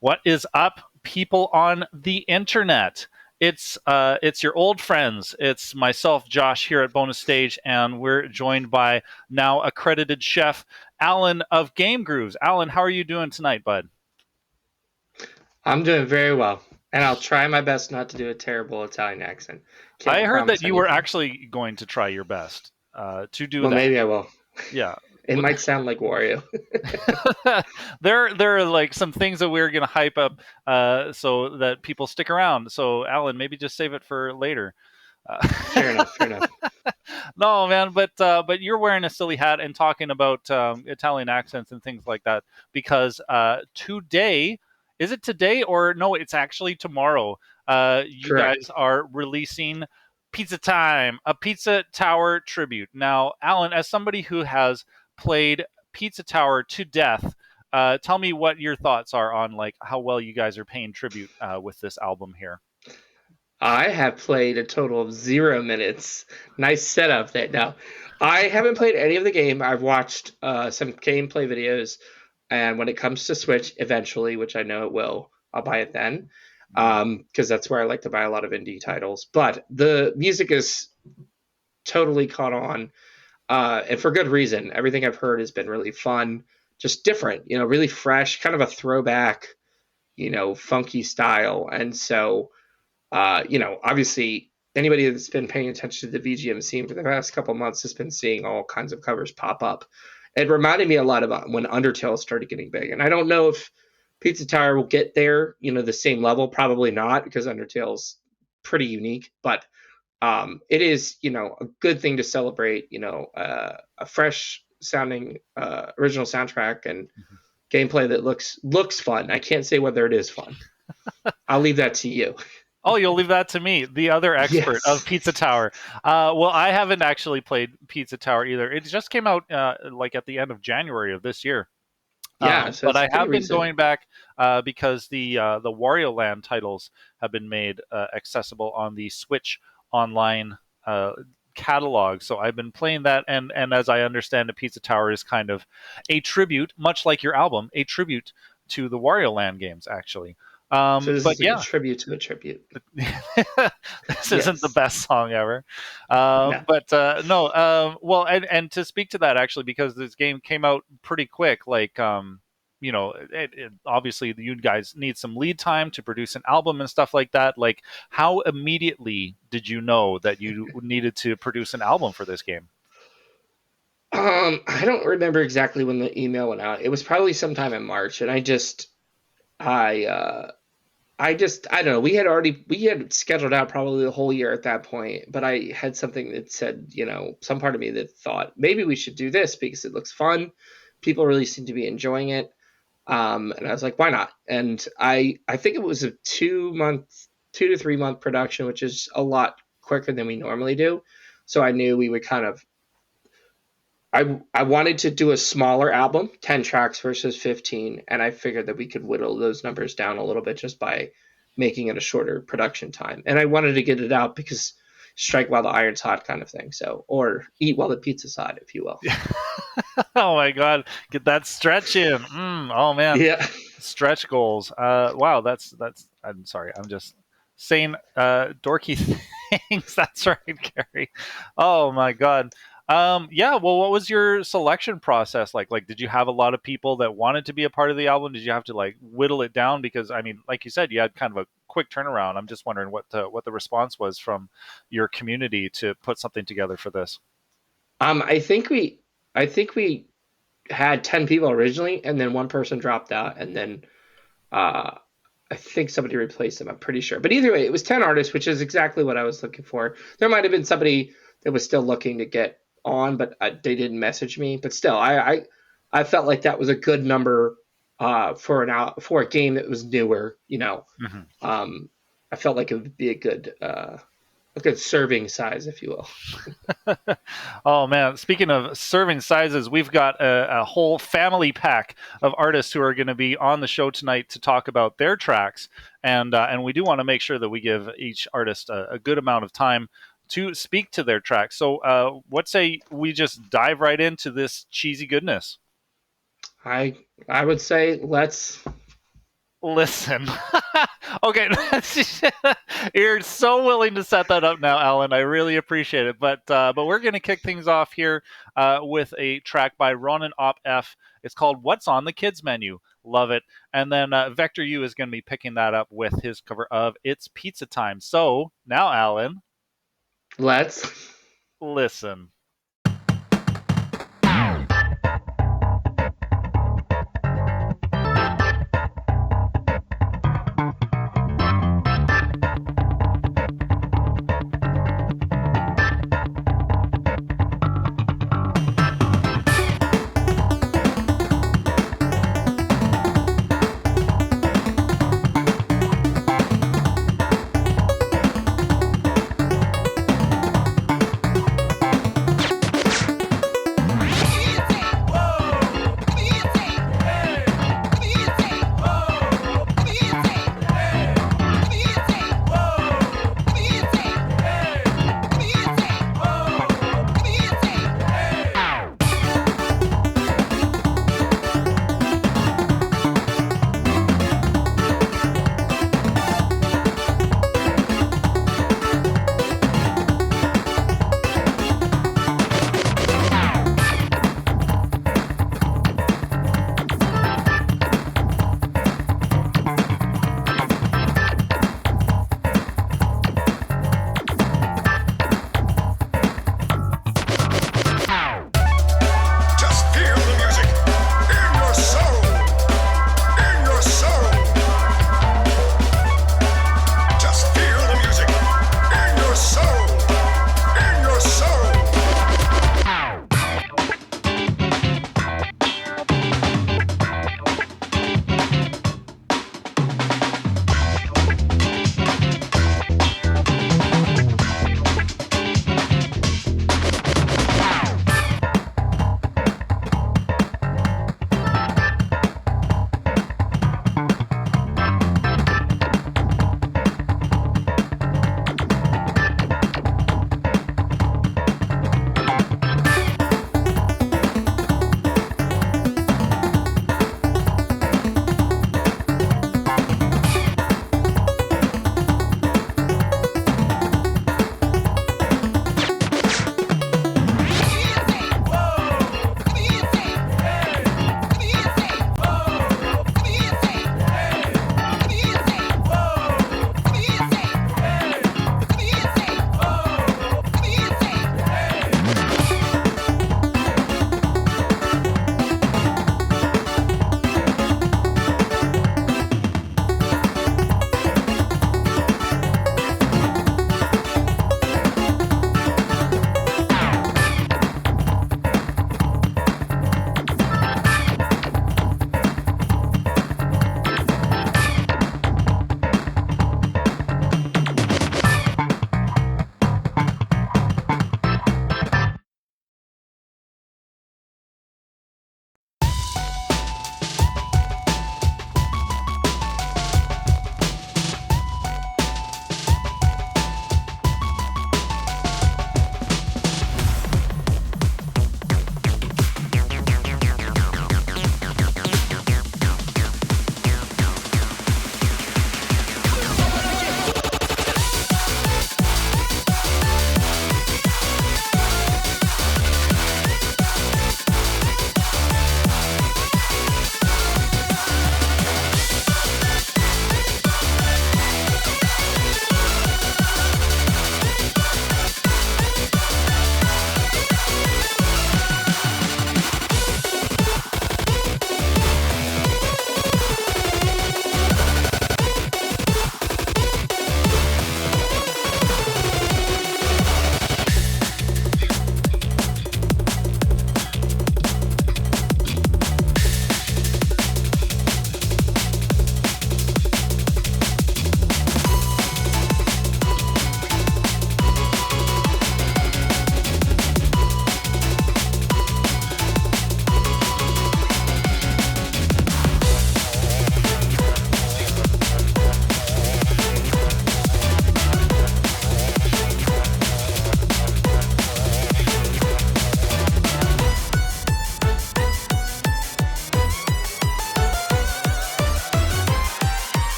What is up, people on the internet? It's your old friends. It's myself, Josh, here at Bonus Stage, and we're joined by now accredited chef Alan of GameGrooves. Alan, how are you doing tonight, bud? I'm doing very well, and I'll try my best not to do a terrible Italian accent. I Can't heard that promise you were anything. actually going to try your best to do Well, that. maybe I will. Yeah. It might sound like Wario. There are like some things that we're gonna hype up so that people stick around. So Alan, maybe just save it for later. Fair enough. Fair enough. No, man, but you're wearing a silly hat and talking about Italian accents and things like that because today, is it today or no? It's actually tomorrow. You guys Correct. are releasing Pizza Time, a Pizza Tower tribute. Now, Alan, as somebody who has played Pizza Tower to death, tell me what your thoughts are on like how well you guys are paying tribute with this album here. I have played a total of 0 minutes. Nice setup there. Now, I haven't played any of the game. I've watched some gameplay videos, and when it comes to Switch, eventually, which I know it will, I'll buy it then, because that's where I like to buy a lot of indie titles. But the music is totally caught on, and for good reason. Everything I've heard has been really fun, just different, really fresh, kind of a throwback, funky style. And so, obviously, anybody that's been paying attention to the VGM scene for the past couple months has been seeing all kinds of covers pop up. It reminded me a lot about when Undertale started getting big, and I don't know if Pizza Tower will get there, the same level. Probably not, because Undertale's pretty unique, but it is, a good thing to celebrate, a fresh sounding original soundtrack and gameplay that looks fun. I can't say whether it is fun. I'll leave that to you. Oh, you'll leave that to me, the other expert of Yes. Pizza Tower. Well, I haven't actually played Pizza Tower either. It just came out like at the end of January of this year. Yeah, so But it's I pretty have been recent. going back because the Wario Land titles have been made accessible on the Switch Online uh, catalog. So I've been playing that, and as I understand it, Pizza Tower is kind of a tribute, much like your album, a tribute to the Wario Land games, actually. So this But is like a yeah, tribute to a tribute. this isn't the Yes. best song ever. No. But no, well, and to speak to that actually, because this game came out pretty quick, like, obviously you guys need some lead time to produce an album and stuff like that. Like, how immediately did you know that you needed to produce an album for this game? I don't remember exactly when the email went out. It was probably sometime in March, and I I don't know. We had scheduled out probably the whole year at that point, but I had something that said, some part of me that thought maybe we should do this because it looks fun. People really seem to be enjoying it. And I was like, why not? And I think it was a 2 month, 2 to 3 month production, which is a lot quicker than we normally do. So I knew we would kind of I wanted to do a smaller album, 10 tracks versus 15, and I figured that we could whittle those numbers down a little bit just by making it a shorter production time. And I wanted to get it out because strike while the iron's hot kind of thing. So, or eat while the pizza's hot, if you will. Oh my God, get that stretch in. Oh man, Yeah. stretch goals. Wow, that's. I'm sorry, I'm just saying dorky things. That's right, Gary. Oh my God. Yeah. Well, what was your selection process like? Like, did you have a lot of people that wanted to be a part of the album? Did you have to like whittle it down? Because I mean, like you said, you had kind of a quick turnaround. I'm just wondering what the response was from your community to put something together for this. Um, I think we, I think we had 10 people originally, and then one person dropped out, and then uh, I think somebody replaced them. I'm pretty sure. But either way, it was 10 artists, which is exactly what I was looking for. There might have been somebody that was still looking to get on, but they didn't message me. But still, I felt like that was a good number for a game that was newer. Mhm. Um, I felt like it would be a good serving size, if you will. Oh man! Speaking of serving sizes, we've got a whole family pack of artists who are going to be on the show tonight to talk about their tracks, and we do want to make sure that we give each artist a good amount of time to speak to their tracks. So, what say we just dive right into this cheesy goodness? I I would say Listen. Okay, you're so willing to set that up now, Alan. I really appreciate it. But we're going to kick things off here with a track by Ronan Op F. It's called "What's on the Kids Menu." Love it. And then Vector U is going to be picking that up with his cover of "It's Pizza Time." So now, Alan, Let's. listen.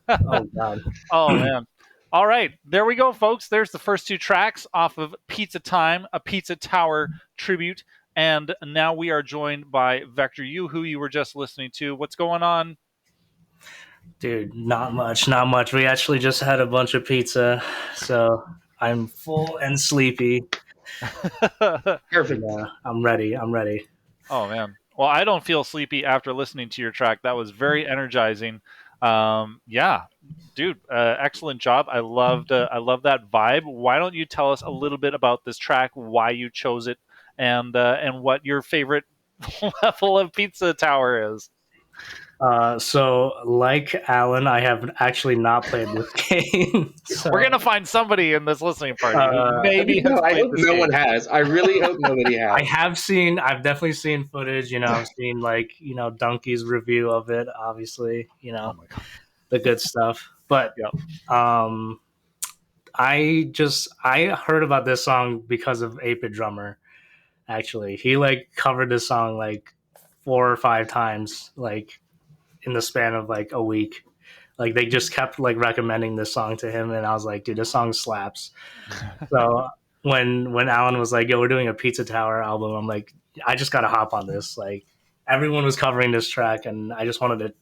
Oh God. Oh man. All right, there we go, folks. There's the first two tracks off of Pizza Time, a Pizza Tower tribute, and now we are joined by Vector U, who you were just listening to. What's going on? Dude, not much, not much. We actually just had a bunch of pizza, so I'm full and sleepy. Perfect. Yeah, I'm ready. I'm ready. Oh man. Well, I don't feel sleepy after listening to your track. That was very energizing. Yeah, dude, excellent job. I love that vibe. Why don't you tell us a little bit about this track, why you chose it, and what your favorite level of Pizza Tower is? So, like Alan, I have actually not played this game. We're So, gonna find somebody in this listening party who I maybe mean, has no, I played hope this no game. one has. I really hope nobody I has. have seen. I've definitely seen footage. I've seen Donkey's review of it. Obviously, Oh my god. the good stuff. But Yep. um, I heard about this song because of 8-Bit Drummer. Actually, he like covered this song like 4 or 5 times, like in the span of like a week. Like they just kept like recommending this song to him, and I was like, dude, this song slaps. So when Alan was like, yo, we're doing a Pizza Tower album, I'm like, I just gotta hop on this. Like everyone was covering this track, and I just wanted to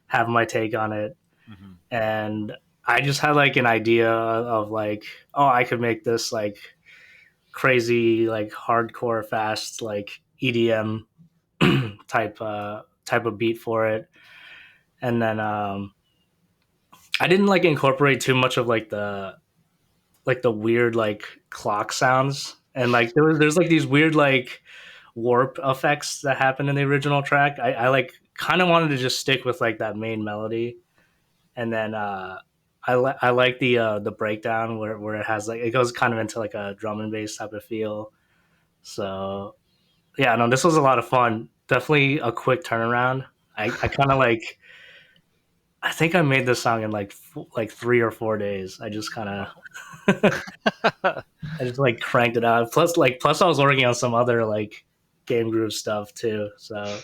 have my take on it. Mhm. And I just had like an idea of like, oh, I could make this like crazy, like hardcore, fast, like EDM type of beat for it. And then I didn't like incorporate too much of like the weird like clock sounds, and like there's like these weird like warp effects that happen in the original track. I like kind of wanted to just stick with like that main melody, and then I like the breakdown where it has like it goes kind of into like a drum and bass type of feel. So yeah, no, this was a lot of fun. Definitely a quick turnaround. I kind of like I think I made this song in like 3 or 4 days. I just kind Wow. of I just like cranked it out. Plus I was working on some other like GameGroove stuff too. So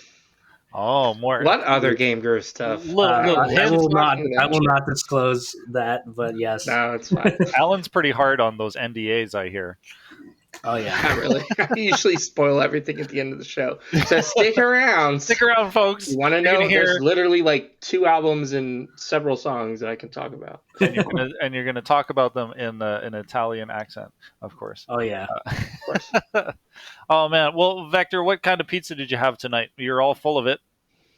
Oh, more What other Game Groove stuff? little What are I we hints. will not talking I about will here? not disclose that, but yes. No, it's fine. Alan's pretty hard on those NDAs, I hear. Oh yeah. Not really. I usually spoil everything at the end of the show. So stick around. Stick around, folks. You want to You're gonna know? There's hear, literally like 2 albums and several songs that I can talk about. and you're gonna talk about them in an Italian accent, of course. Oh yeah. Of course. Oh man. Well, Vector, what kind of pizza did you have tonight? You're all full of it.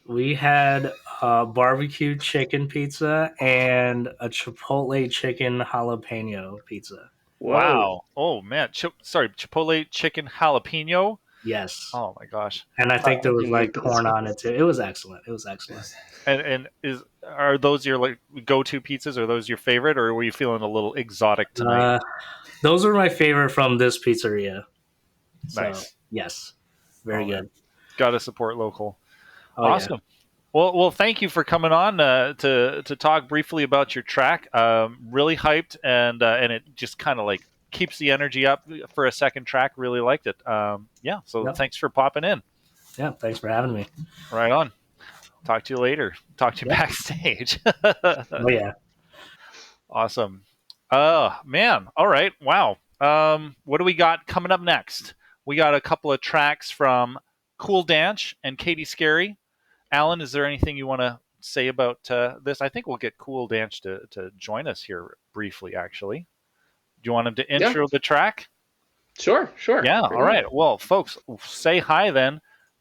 We had barbecue chicken pizza and a chipotle chicken jalapeno pizza. Whoa. Wow. Oh man. Sorry, Chipotle chicken jalapeno. Yes. Oh my gosh. And I think How there was unique like this corn on is. it too. It was excellent. It was excellent. And is are those your like go-to pizzas? Are those your favorite, or were you feeling a little exotic tonight? Uh, those were my favorite from this pizzeria. So Nice. yes, very Oh man. good. Got to support local. Oh yeah. Awesome. Well, thank you for coming on to talk briefly about your track. Really hyped, and it just kind of like keeps the energy up for a second track. Really liked it. Yeah. So Yep. thanks for popping in. Yeah. Thanks for having me. Right on. Talk to you later. Talk to you Yep. backstage. Oh yeah. Awesome. Man. All right. Wow. What do we got coming up next? We got a couple of tracks from Cool Dance and Katie Scary. Alan, is there anything you want to say about this? I think we'll get Cool Dance to join us here briefly, actually. Do you want him to Yeah. intro the track? Sure. Sure. Yeah. Bring All it on. right. Well, folks, say hi then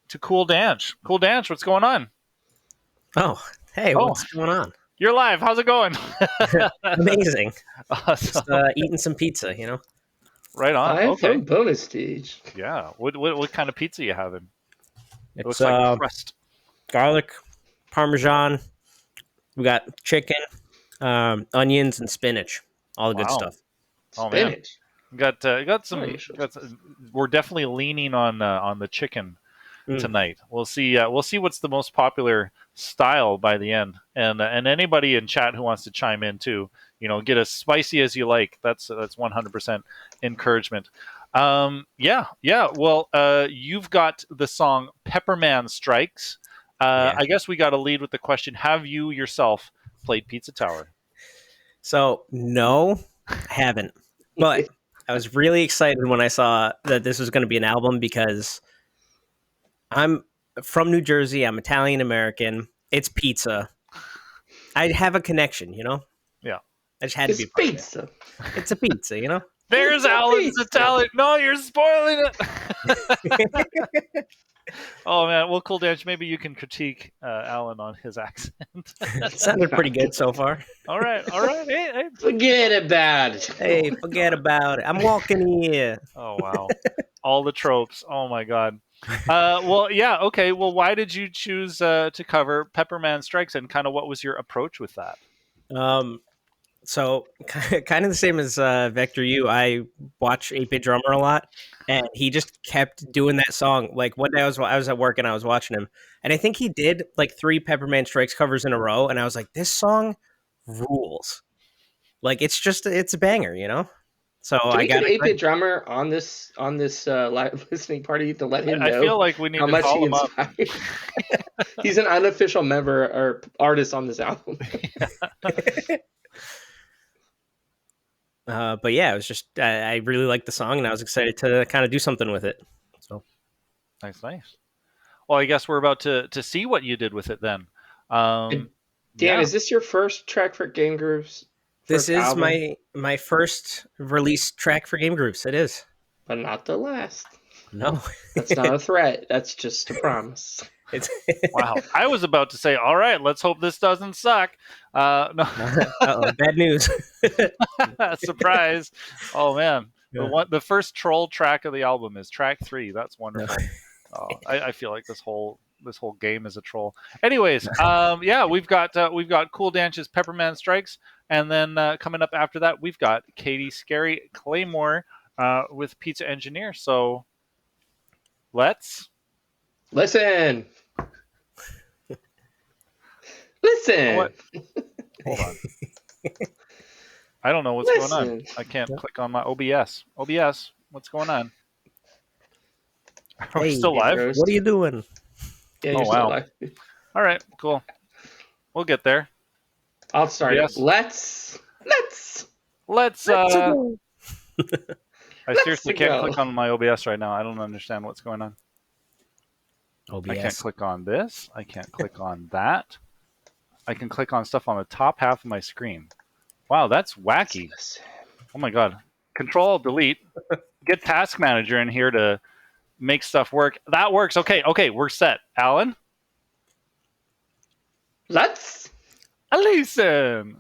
to Cool Dance. Cool Dance, what's going on? Oh, hey, Oh, what's going on? you're live. How's it going? Amazing. Just Awesome. eating some pizza, you know? Right on. Live Okay. from bonus stage. Yeah. What kind of pizza you having? It It's looks like crust. garlic, parmesan. We got chicken, onions, and spinach. All the good Wow. stuff. Oh man. Spinach. Got Oh, some. you should. We're definitely leaning on the chicken Mm. tonight. We'll see. We'll see what's the most popular style by the end, and anybody in chat who wants to chime in too. Get as spicy as you like. That's 100% encouragement. Yeah, yeah. Well, you've got the song "Pepperman Strikes." Yeah. I guess we got to lead with the question: have you yourself played Pizza Tower? So no, I haven't. But I was really excited when I saw that this was going to be an album because I'm from New Jersey. I'm Italian American. It's pizza. I have a connection, you know. Yeah. I just had to be It's a part of it. pizza. It's a pizza, you know. There's It's a Alan's pizza. Italian. No, you're spoiling it. Oh man, well, Cool Dance, maybe you can critique Alan on his accent. It sounded pretty good so far. All right. Hey. Forget about it. Hey, forget about it. I'm walking here. Oh wow, all the tropes. Oh my god. Well, yeah, okay. Well, why did you choose to cover Pepperman Strikes, and kind of what was your approach with that? So kind of the same as Vector U. I watch 8-Bit Drummer a lot, and he just kept doing that song. Like one day I was at work and I was watching him, and I think he did like 3 Pepperman Strikes covers in a row, and I was like, this song rules. Like it's a banger, you know. So Can I we got get 8-Bit Drummer on this live listening party to let him know I feel like we need how to much call he him up. inspired? He's an unofficial member or artist on this album. But yeah, it was just I really liked the song, and I was excited to kind of do something with it. So Nice. Well, I guess we're about to see what you did with it then. Dan, Yeah. is this your first track for GameGrooves? this First is album, my first release track for GameGrooves. It is. but not the last. No, That's not a threat. That's just a promise. it's Wow. I was about to say, all right, let's hope this doesn't suck. No. Uh-oh, bad news. Surprise. Oh man. Yeah. The first troll track of the album is track 3. That's wonderful. No. Oh, I feel like this whole game is a troll. Anyways, yeah, we've got Cool Dance's Pepperman Strikes, and then coming up after that, we've got Katie Scary Claymore with Pizza Engineer. So let's Listen. Listen. What? Hold on. I don't know what's going on. I can't click on my OBS. OBS, what's going on? Are we Hey, still live? Rose. What are you doing? Yeah, Oh, you're still wow. live. All right, cool. We'll get there. I'll start Yes. it. Let's. Let's go. I seriously can't go. click on my OBS right now. I don't understand what's going on. OBS. I can't click on this. I can't click on that. I can click on stuff on the top half of my screen. Wow, that's wacky. Oh my god. Control Delete. Get Task Manager in here to make stuff work. That works. Okay, we're set. Alan? Let's. Listen.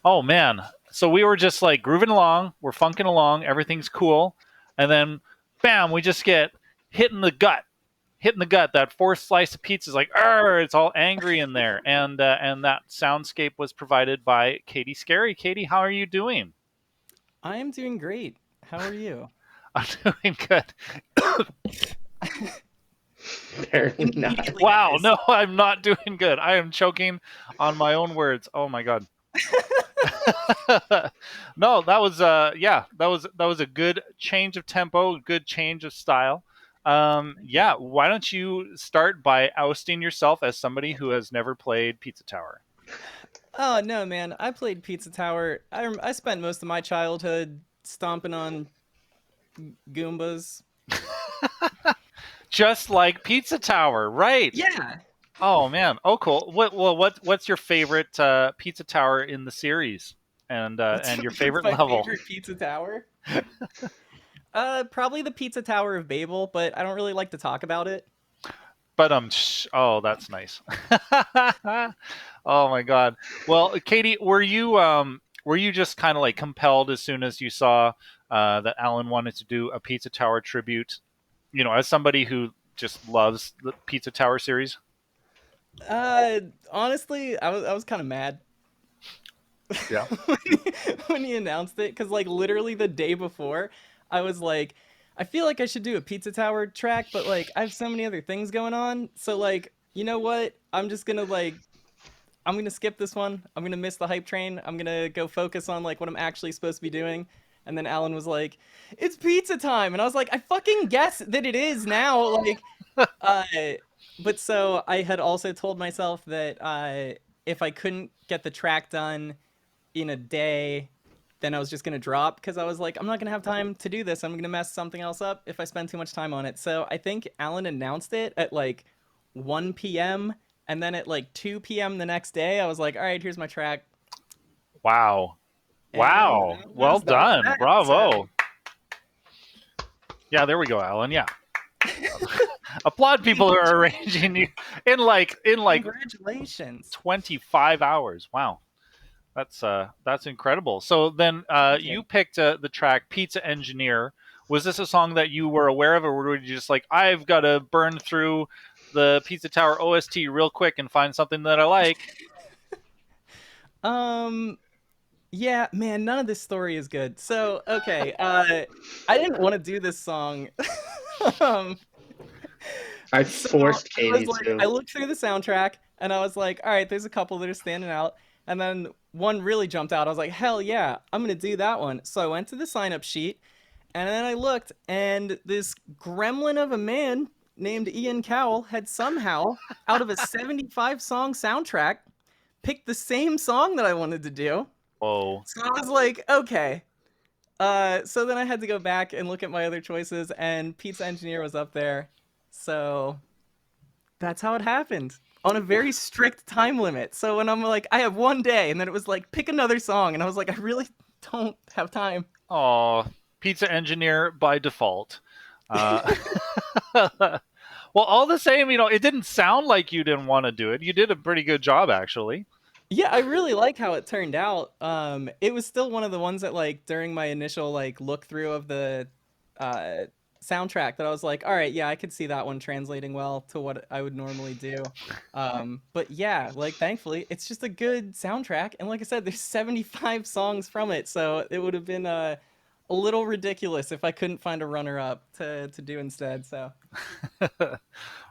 Oh man. So we were just like grooving along, we're funking along, everything's cool, and then bam, we just get hit in the gut. Hit in the gut. That fourth slice of pizza is like, it's all angry in there. And that soundscape was provided by Katie Scary. Katie, how are you doing? I am doing great. How are you? I'm doing good. Apparently not. Immediately Wow, guys. no, I'm not doing good. I am choking on my own words. Oh my god. No, that was that was a good change of tempo, good change of style. Yeah, why don't you start by ousting yourself as somebody who has never played Pizza Tower? Oh no, man! I played Pizza Tower. I spent most of my childhood stomping on Goombas. Just like Pizza Tower, right? Yeah, Oh man. Oh cool. What's your favorite Pizza Tower in the series? And your what's favorite my level? favorite Pizza Tower? Probably the Pizza Tower of Babel, but I don't really like to talk about it. But oh, that's nice. Oh my god. Well, Katie, were you just kind of like compelled as soon as you saw that Alan wanted to do a Pizza Tower tribute? As somebody who just loves the Pizza Tower series. Uh, Honestly, I was kind of mad Yeah. when he announced it because like literally the day before, I was like, I feel like I should do a Pizza Tower track, but like I have so many other things going on. So like, you know what? I'm gonna skip this one. I'm gonna miss the hype train. I'm gonna go focus on like what I'm actually supposed to be doing. And then Alan was like, "It's pizza time," and I was like, "I fucking guess that it is now." Like, uh, but so I had also told myself that if I couldn't get the track done in a day, then I was just gonna drop because I was like, I'm not gonna have time to do this. I'm gonna mess something else up if I spend too much time on it. So I think Alan announced it at like 1 p.m. and then at like 2 p.m. the next day, I was like, all right, here's my track, Wow. and Wow. Well that was done. that. Bravo. Yeah, there we go, Alan. Yeah. Applaud people who are arranging you in like Congratulations. 25 hours. Wow. That's incredible. So then Thank you. you picked the track Pizza Engineer. Was this a song that you were aware of, or were you just like, I've got to burn through the Pizza Tower OST real quick and find something that I like? Um, yeah, man, none of this story is good. So, okay, I didn't want to do this song. um, I So forced I was Katie like, to. I looked through the soundtrack and I was like, all right, there's a couple that are standing out. And then one really jumped out. I was like, hell yeah, I'm going to do that one. So I went to the sign up sheet and then I looked, and this gremlin of a man named Ian Cowell had somehow, out of a 75 song soundtrack, picked the same song that I wanted to do. Whoa. So I was like, okay. So then I had to go back and look at my other choices, and Pizza Engineer was up there. So that's how it happened on a very strict time limit. So when I'm like, I have 1 day, and then it was like, pick another song, and I was like, I really don't have time. Oh, Pizza Engineer by default. Uh, well, all the same, it didn't sound like you didn't want to do it. You did a pretty good job, actually. Yeah, I really like how it turned out. It was still one of the ones that like during my initial like look through of the uh soundtrack that I was like, all right, yeah, I could see that one translating well to what I would normally do. But yeah, like thankfully, it's just a good soundtrack, and like I said, there's 75 songs from it, so it would have been a little ridiculous if I couldn't find a runner up to do instead. So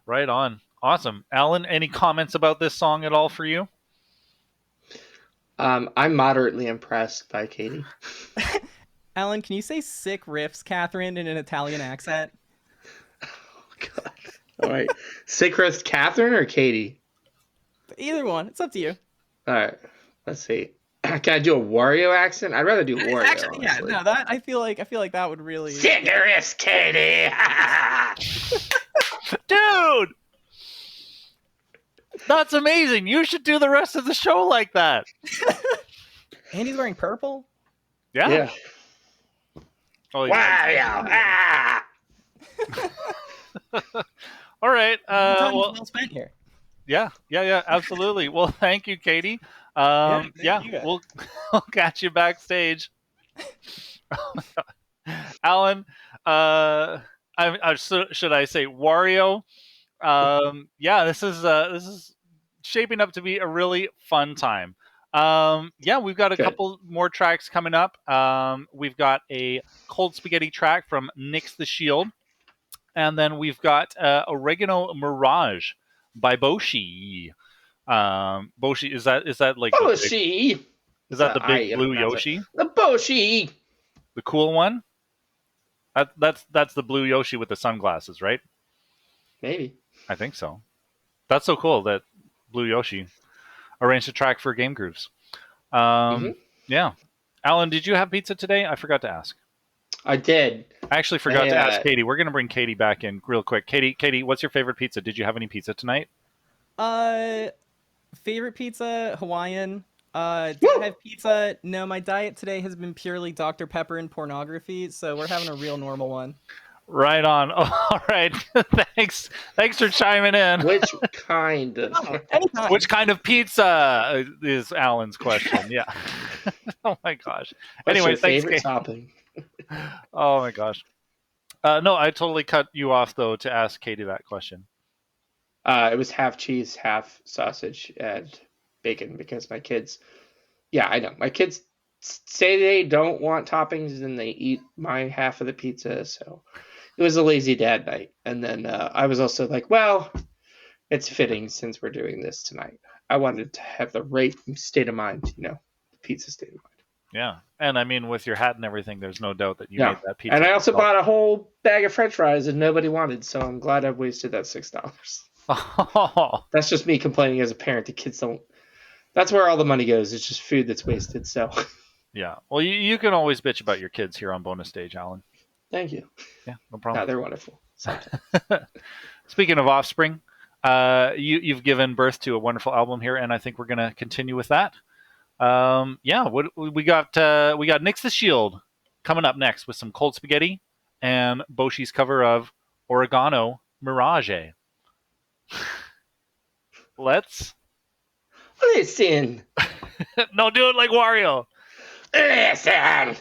Right on. Awesome. Alan, any comments about this song at all for you? I'm moderately impressed by Katie. Alan, can you say sick riffs, Catherine, in an Italian accent? God. All right. Sickrast Catherine or Katie? Either one. It's up to you. All right. Let's see. Can I do a Wario accent? I'd rather do Wario. Actually, yeah, honestly. no, that I feel like that would really. Sickrast Katie. Dude! That's amazing. You should do the rest of the show like that. And he's wearing purple. Yeah. Yeah. Oh, Wario. Ah! all right. Time is Well, well spent here. yeah, absolutely. Well, thank you, Katie. thank Yeah, you guys. we'll catch you backstage. Alan, should I say Wario? Yeah, this is shaping up to be a really fun time. Yeah, we've got a Good. couple more tracks coming up. We've got a cold spaghetti track from Nix the Shield, and then we've got Oregano Mirage by Boshi. Boshi, is that like the big, Boshi. is that the I big gotta blue pronounce it. Yoshi, The Boshi. the cool one? That's the blue Yoshi with the sunglasses, right? Maybe. I think so. That's so cool that Blue Yoshi arranged a track for GameGrooves. Mhm. Yeah. Alan, did you have pizza today? I forgot to ask. I did. I actually forgot to ask uh, Katie. We're going to bring Katie back in real quick. Katie, what's your favorite pizza? Did you have any pizza tonight? Favorite pizza, Hawaiian. Did Woo! I have pizza? No, my diet today has been purely Dr. Pepper and pornography, so we're having a real normal one. Right on. Oh, all right. Thanks for chiming in. Which kind of? Anytime. Which kind of pizza is Alan's question? Yeah. Oh my gosh. What's Anyway, your thanks, favorite Katie. topping? Oh my gosh. No, I totally cut you off though to ask Katie that question. It was half cheese, half sausage, and bacon because my kids. Yeah, I know. My kids say they don't want toppings and they eat my half of the pizza. So it was a lazy dad night. And then I was also like, well, it's fitting since we're doing this tonight. I wanted to have the right state of mind, the pizza state of mind. Yeah. And I mean, with your hat and everything, there's no doubt that you Yeah. made that pizza. And I also yourself. bought a whole bag of French fries and nobody wanted. So I'm glad I wasted that $6. Oh, That's just me complaining as a parent. The kids don't. That's where all the money goes. It's just food that's wasted. So yeah. Well, you can always bitch about your kids here on Bonus Stage, Alan. thank you. Yeah, no No, problem. they're wonderful. Sometimes. Speaking of offspring, you've given birth to a wonderful album here, and I think we're going to continue with that. Yeah, what we got Nix the Shield coming up next with some cold spaghetti and Boshi's cover of Oregano Mirage. Let's Listen. no, do it like Wario. Listen.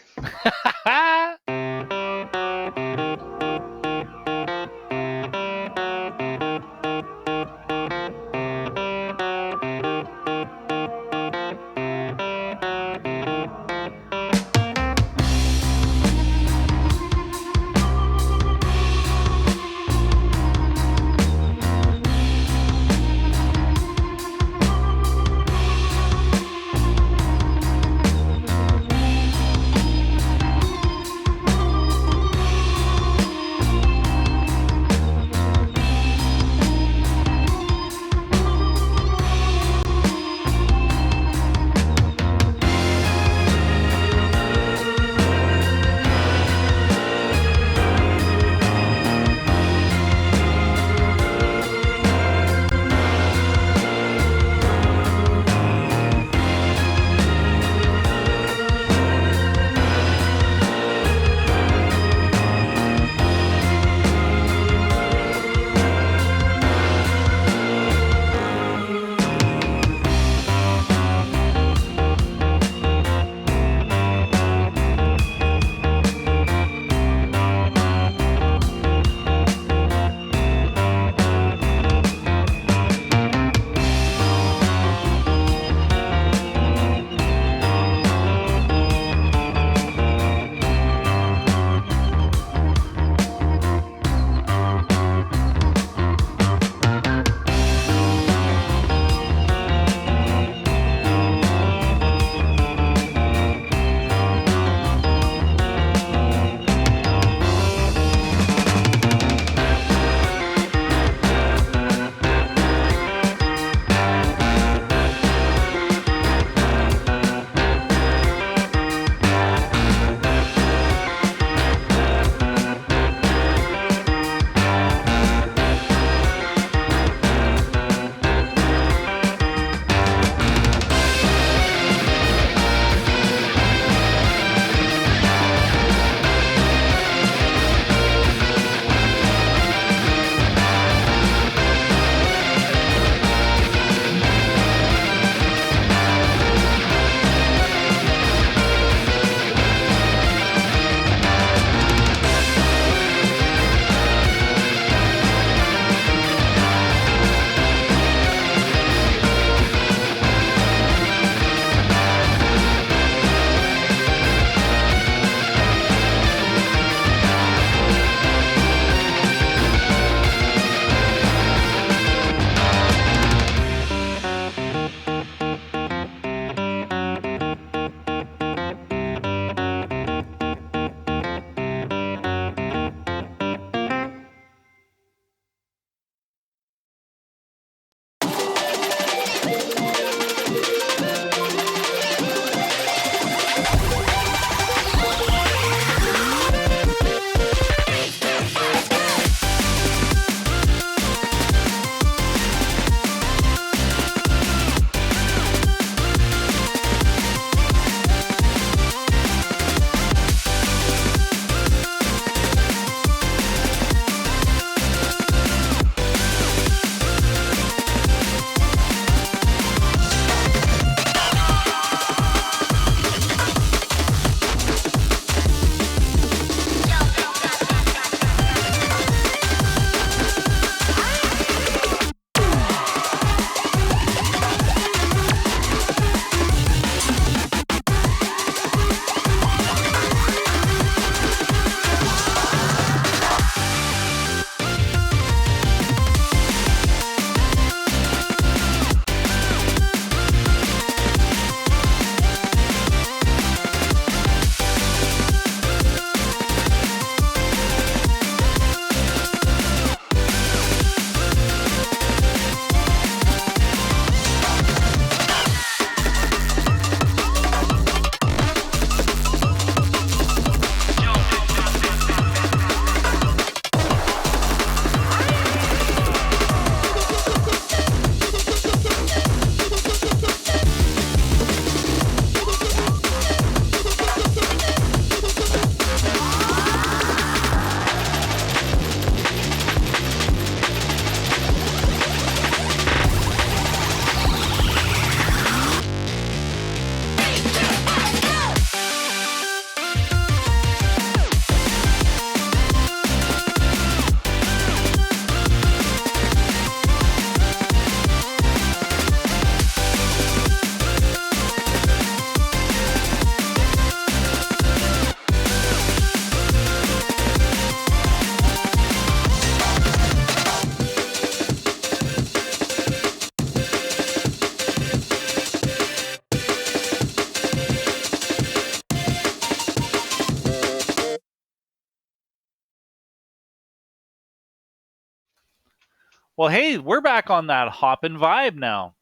Well, hey, we're back on that hoppin' vibe now.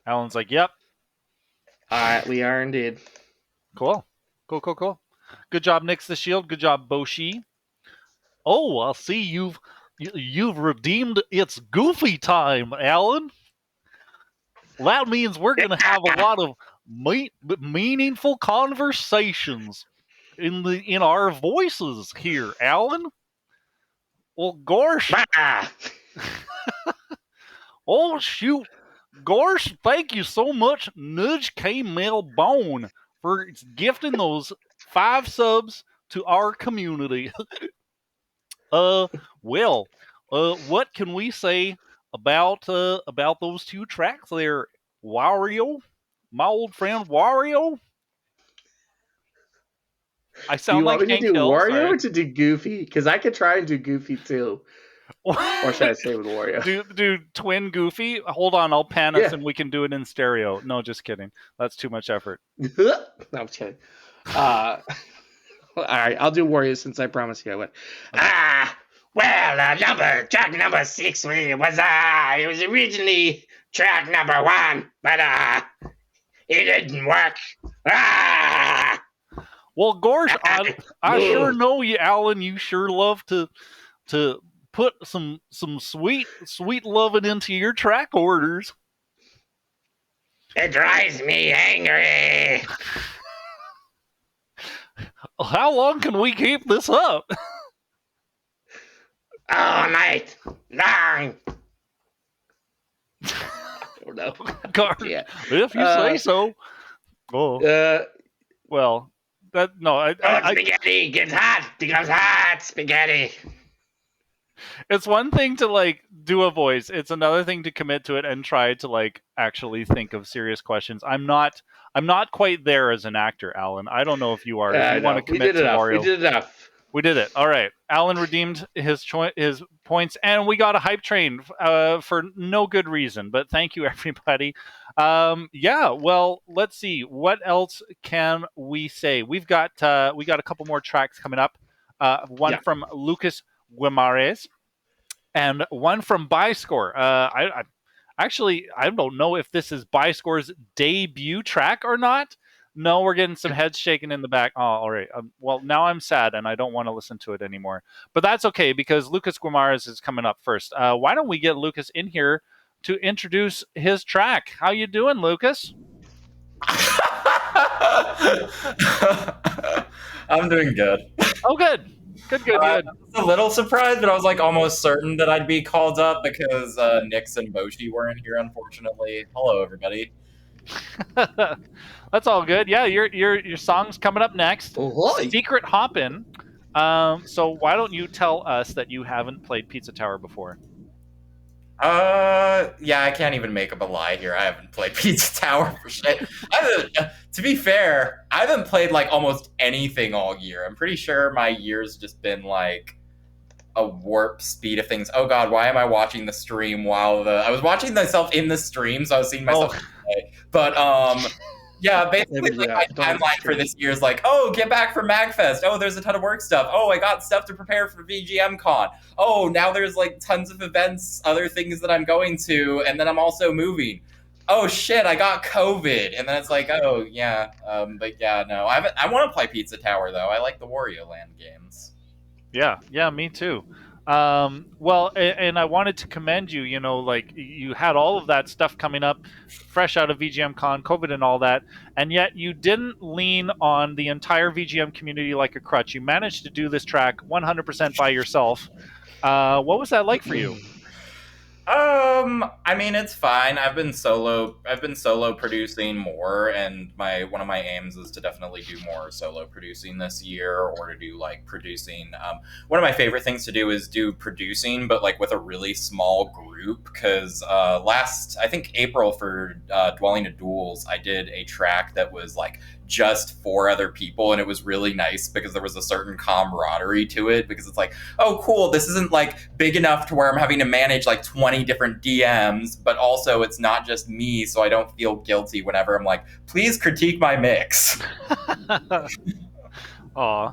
Alan's like, yep, We are indeed. cool. Cool. Good job, Nix the Shield. Good job, Boshi. Oh, I'll see you've redeemed its goofy time, Alan. Well, that means we're going to have a lot of meaningful conversations in our voices here, Alan. Well, gosh, Bah! oh shoot, gosh, thank you so much, Nudge K Mel Bone, for gifting those 5 subs to our community. Well, what can we say about those 2 tracks there, Wario? My old friend Wario. I Do you sound want like me to Hank do Hill. Wario Sorry. or to do Goofy? Because I could try and do Goofy too. Or should I stay with Wario? do twin Goofy? Hold on, I'll pan us Yeah. and we can do it in stereo. No, just kidding. That's too much effort. No, I'm just kidding. All right, I'll do Wario since I promised you I would. Well, track number 6 it was originally track number 1, but it didn't work. Well, gosh, I sure know you, Alan. You sure love to put some sweet loving into your track orders. It drives me angry. How long can we keep this up? All night long. I don't know. God, Yeah. if you say so. Oh, well, that no, spaghetti gets hot, becomes hot spaghetti. It's one thing to like do a voice. It's another thing to commit to it and try to like actually think of serious questions. I'm not quite there as an actor, Alan. I don't know if you are. If you want to commit to Wario. We did enough. We did it. All right. Alan redeemed his points, and we got a hype train for no good reason. But thank you, everybody. Yeah. Well, let's see. What else can we say? We've got a couple more tracks coming up. One from Lucas Guimarães and one from Byscore. I actually I don't know if this is Byscore's debut track or not. No, we're getting some heads shaking in the back. Oh, all right. Well, now I'm sad and I don't want to listen to it anymore. But that's okay because Lucas Guimarães is coming up first. Why don't we get Lucas in here to introduce his track? How you doing, Lucas? I'm doing good. Oh, good. Good. I was a little surprised, but I was like almost certain that I'd be called up because Nix and Boshi weren't here, unfortunately. Hello, everybody. That's all good. Yeah, your song's coming up next. Oh, Secret Hoppin'. So why don't you tell us that you haven't played Pizza Tower before? Yeah, I can't even make up a lie here. I haven't played Pizza Tower for shit. To be fair, I haven't played like almost anything all year. I'm pretty sure my year's just been like a warp speed of things. Oh god, why am I watching the stream while I was watching myself in the stream, so I was seeing myself play. But yeah, basically like my timeline for this year is like, oh, get back from MagFest. Oh, there's a ton of work stuff. Oh, I got stuff to prepare for VGM Con. Oh, now there's like tons of events, other things that I'm going to, and then I'm also moving. Oh shit, I got COVID. And then it's like, oh yeah. But yeah, no. I want to play Pizza Tower though. I like the Wario Land games. Yeah, me too. Well, and I wanted to commend you. You know, like you had all of that stuff coming up, fresh out of VGM Con, COVID, and all that, and yet you didn't lean on the entire VGM community like a crutch. You managed to do this track 100% by yourself. What was that like for you? I mean, it's fine. I've been solo producing more, and one of my aims is to definitely do more solo producing this year, or to do like producing. One of my favorite things to do is do producing, but like with a really small group. Because last, I think April for Dwelling to Duels, I did a track that was like just 4 other people, and it was really nice because there was a certain camaraderie to it, because it's like, oh cool, this isn't like big enough to where I'm having to manage like 20 different DMs, but also it's not just me, so I don't feel guilty whenever I'm like, please critique my mix. Aw.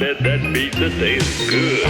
bet that pizza tastes good.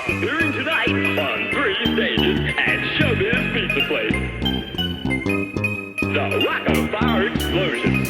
Appearing tonight on 3 stages at Showbiz Pizza Place. The Rock of Fire Explosion.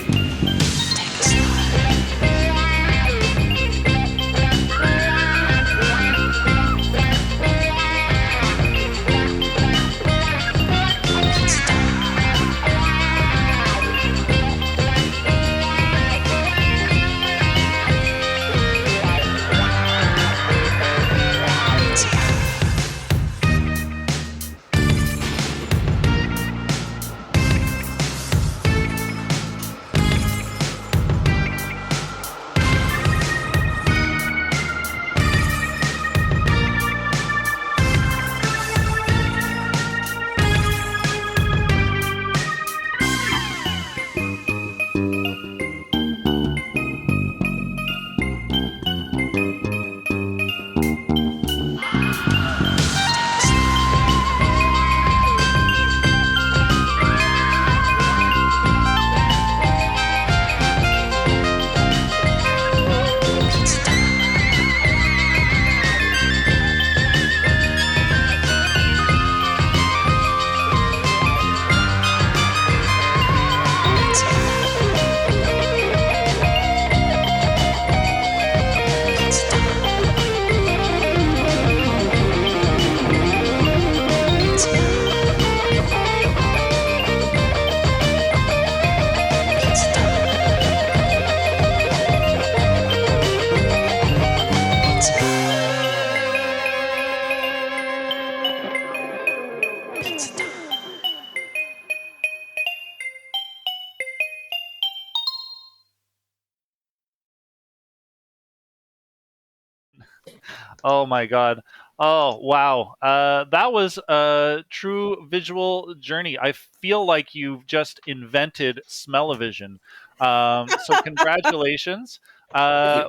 Oh my god. Oh wow. That was a true visual journey. I feel like you've just invented smell-o-vision. So congratulations.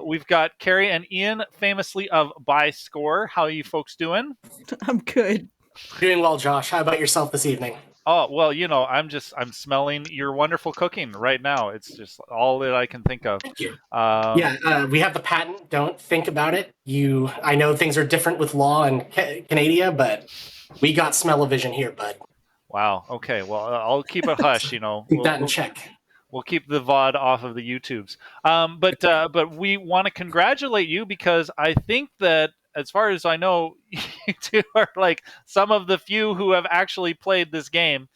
We've got Carrie and Ian, famously of By Score. How are you folks doing? I'm good. Doing well, Josh. How about yourself this evening? Oh well, I'm smelling your wonderful cooking right now. It's just all that I can think of. Thank you. Um, We have the patent. Don't think about it. I know things are different with law in Canada, but we got smell-o-vision here, bud. wow. Okay. Well, I'll keep it hush. Keep that in check. We'll keep the VOD off of the YouTubes. But we want to congratulate you because I think that, as far as I know, you two are like some of the few who have actually played this game.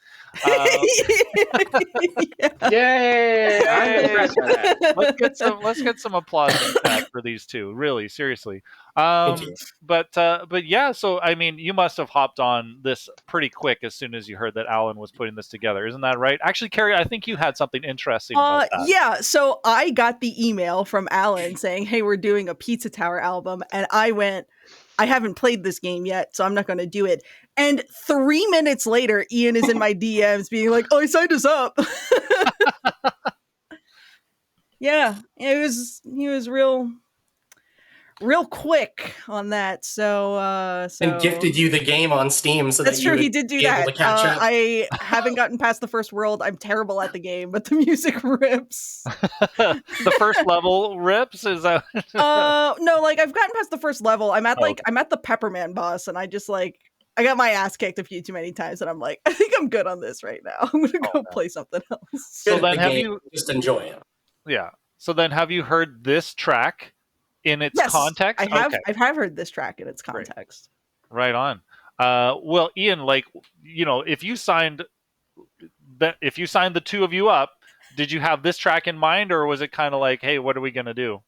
Yay! I'm impressed by that. Let's get some applause in chat for these two. Really, seriously. Thank you. But yeah. So I mean, you must have hopped on this pretty quick as soon as you heard that Alan was putting this together. Isn't that right? Actually, Carrie, I think you had something interesting about that. Yeah, so I got the email from Alan saying, "Hey, we're doing a Pizza Tower album," and I went, "I haven't played this game yet, so I'm not going to do it." And 3 minutes later, Ian is in my DMs being like, "Oh, he signed us up." Yeah, he was real quick on that. So And gifted you the game on Steam so that's that true. you He would did do be able that. to catch up. I haven't gotten past the first world. I'm terrible at the game, but the music rips. The first level rips. Is that? No, like I've gotten past the first level. I'm at I'm at the Pepperman boss, and I just I got my ass kicked a few too many times, and I'm like, I think I'm good on this right now. I'm gonna go play something else. So then, have you just enjoy it? Yeah. So then, have you heard this track in its context? I have. Okay. I have heard this track in its context. Right on. Well, Ian, if you signed the two of you up, did you have this track in mind, or was it kind of like, hey, what are we gonna do?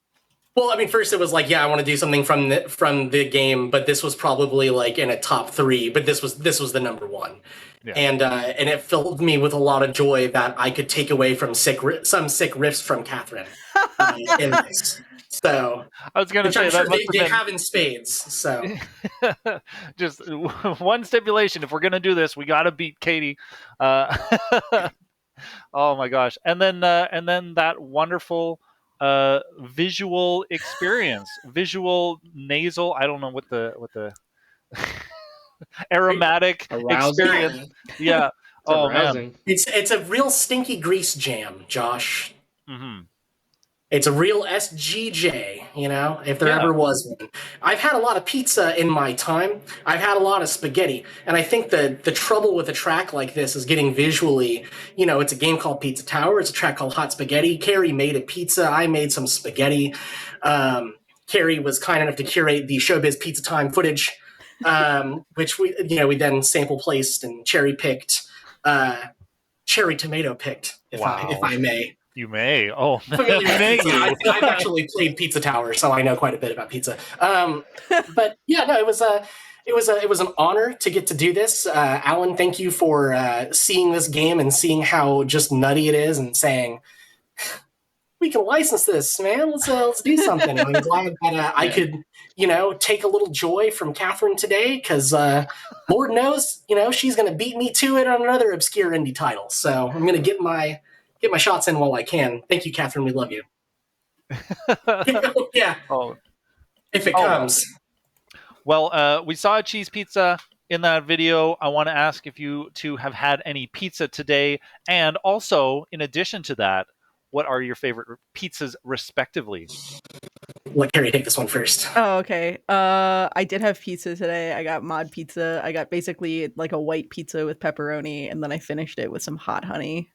Well, I mean, first it was like, yeah, I want to do something from the game, but this was probably like in a top 3. But this was the number 1, Yeah. and it filled me with a lot of joy that I could take away from some sick riffs from Catherine in this. So I was gonna which say I'm that sure must they have have in spades. So been just one stipulation. If we're gonna do this, we gotta beat Katie. Oh my gosh! And then that wonderful visual experience, visual nasal. I don't know what the aromatic Arousing. experience. Yeah. It's Oh man. arousing. it's a real stinky grease jam, Josh. Hmm. It's a real SGJ, if there Yeah. ever was one. I've had a lot of pizza in my time. I've had a lot of spaghetti. And I think the trouble with a track like this is getting visually, it's a game called Pizza Tower. It's a track called Hot Spaghetti. Carrie made a pizza. I made some spaghetti. Carrie was kind enough to curate the Showbiz Pizza Time footage, which we then sample placed and cherry picked, cherry tomato picked, if I may. You may. Oh, Familiar with may pizza. you? I've actually played Pizza Tower, so I know quite a bit about pizza. But yeah, no, it was an honor to get to do this. Alan, thank you for seeing this game and seeing how just nutty it is, and saying we can license this, man. Let's do something. And I'm glad that I could, take a little joy from Catherine today, because Lord knows, she's going to beat me to it on another obscure indie title. So I'm going to get my shots in while I can. Thank you, Catherine. We love you. Yeah. Oh. If it comes. Well, we saw a cheese pizza in that video. I want to ask if you two have had any pizza today, and also, in addition to that, what are your favorite pizzas, respectively? Let Carrie take this one first. Oh, okay. I did have pizza today. I got mod pizza. I got basically like a white pizza with pepperoni, and then I finished it with some hot honey.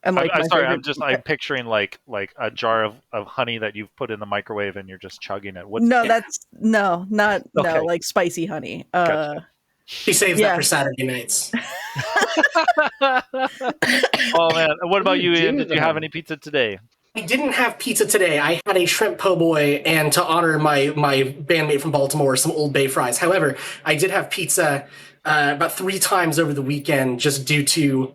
And like I'm my sorry. favorite- I'm picturing like a jar of honey that you've put in the microwave and you're just chugging it. No, that's not Okay. like spicy honey. Gotcha. She saves that for Saturday nights. Oh man, what about you, Ian? Did you have any pizza today? I didn't have pizza today. I had a shrimp po' boy, and to honor my bandmate from Baltimore, some Old Bay fries. However, I did have pizza about 3 times over the weekend, just due to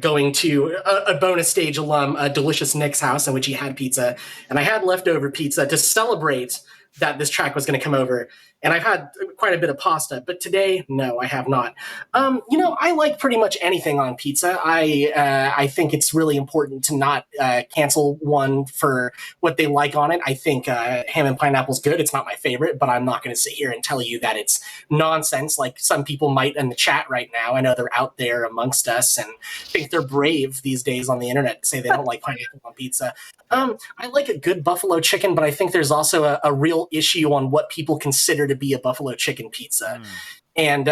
going to a bonus stage alum, Delicious Nick's house, in which he had pizza, and I had leftover pizza to celebrate that this track was going to come over. And I've had quite a bit of pasta, but today, no, I have not. I like pretty much anything on pizza. I think it's really important to not cancel one for what they like on it. I think ham and pineapple's good. It's not my favorite, but I'm not going to sit here and tell you that it's nonsense like some people might in the chat right now. I know they're out there amongst us and think they're brave these days on the internet to say they don't like pineapple on pizza. I like a good buffalo chicken, but I think there's also a real issue on what people consider to be a buffalo chicken pizza. And,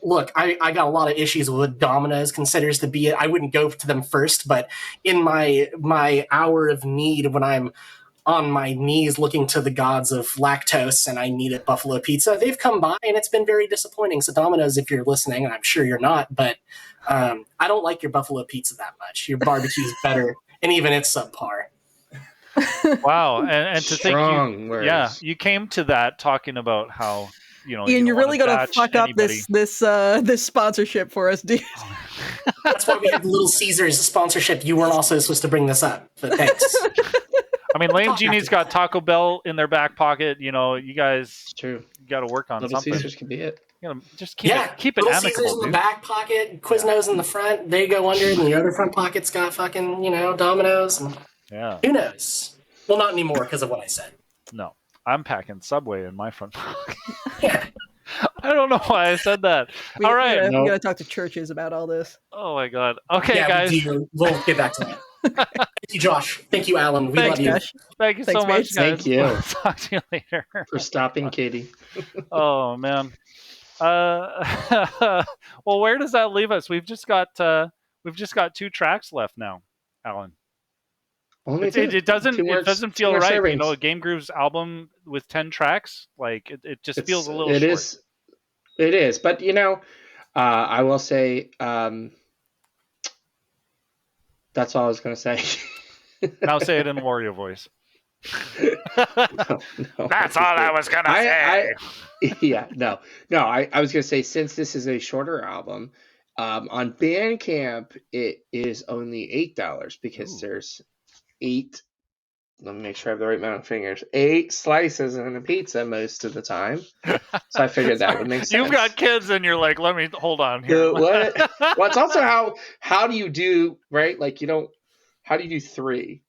look, I got a lot of issues with what Domino's considers to be it. I wouldn't go to them first, but in my hour of need, when I'm on my knees looking to the gods of lactose and I need a buffalo pizza, they've come by and it's been very disappointing. So Domino's, if you're listening, and I'm sure you're not, but I don't like your buffalo pizza that much. Your barbecue's better, and even it's subpar. Wow, and to Strong think words. you came to that talking about how Ian, you're really gonna fuck up anybody. this sponsorship for us, dude. That's why we have Little Caesars sponsorship. You weren't also supposed to bring this up, but thanks. I mean, Lame Genie's got Taco Bell in their back pocket. You guys, It's true. you got to work on Little something. Caesars can be it. Just keep it Little amicable, Caesars in the dude. back pocket, Quiznos in the front. They go under, and the other front pocket's got fucking Domino's. And Yeah. who knows? Well, not anymore because of what I said. No, I'm packing Subway in my front pocket. Yeah. I don't know why I said that. All right. We gotta talk to churches about all this. Oh my god. Okay, Yeah, guys. We'll get back to that. Thank you, Josh. Thank you, Alan. We Thanks, love you. Josh. Thank you Thanks, so much, mates. guys. Thank you. We'll talk to you later. For stopping Katie. Oh man. Well, where does that leave us? We've just got 2 tracks left now, Alan. Only It doesn't feel more right. servings. A GameGrooves album with 10 tracks, like it just feels a little It short. is. It is, but I will say that's all I was going to say. Now say it in Wario voice. No, That's all I was gonna say. Yeah, no. I was gonna say, since this is a shorter album, on Bandcamp it is only $8 because Ooh. there's 8. Let me make sure I have the right amount of fingers. 8 slices in a pizza most of the time. So I figured that would make sense. You've got kids, and you're like, let me hold on here. What? Well, it's also how do you do, right? Like, you don't. How do you do 3?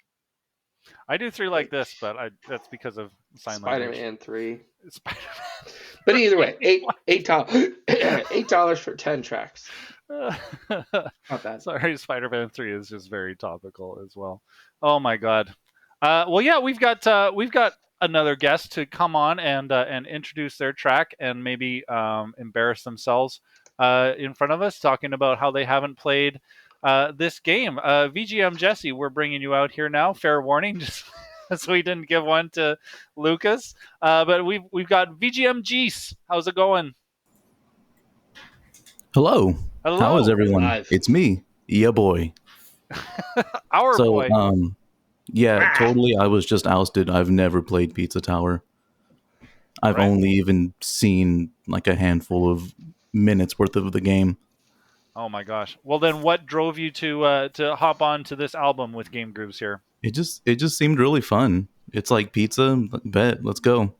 I do 3 like this, but that's because of sign language. Spider-Man 3. Spider-Man. But either way, $8 for 10 tracks. Not bad. Sorry, Spider-Man 3 is just very topical as well. Oh my god. Well, yeah, we've got another guest to come on and introduce their track and maybe embarrass themselves in front of us, talking about how they haven't played this game. VGM Jesse, we're bringing you out here now. Fair warning, just so we didn't give one to Lucas. But we've got VGM Geese. How's it going? Hello. Hello. How is everyone? Live. It's me, yeah boy. Our So, boy. yeah, totally. I was just ousted. I've never played Pizza Tower. I've Right. only even seen like a handful of minutes worth of the game. Oh my gosh. Well, then, what drove you to hop on to this album with GameGrooves here? It just seemed really fun. It's like pizza. Bet. Let's go.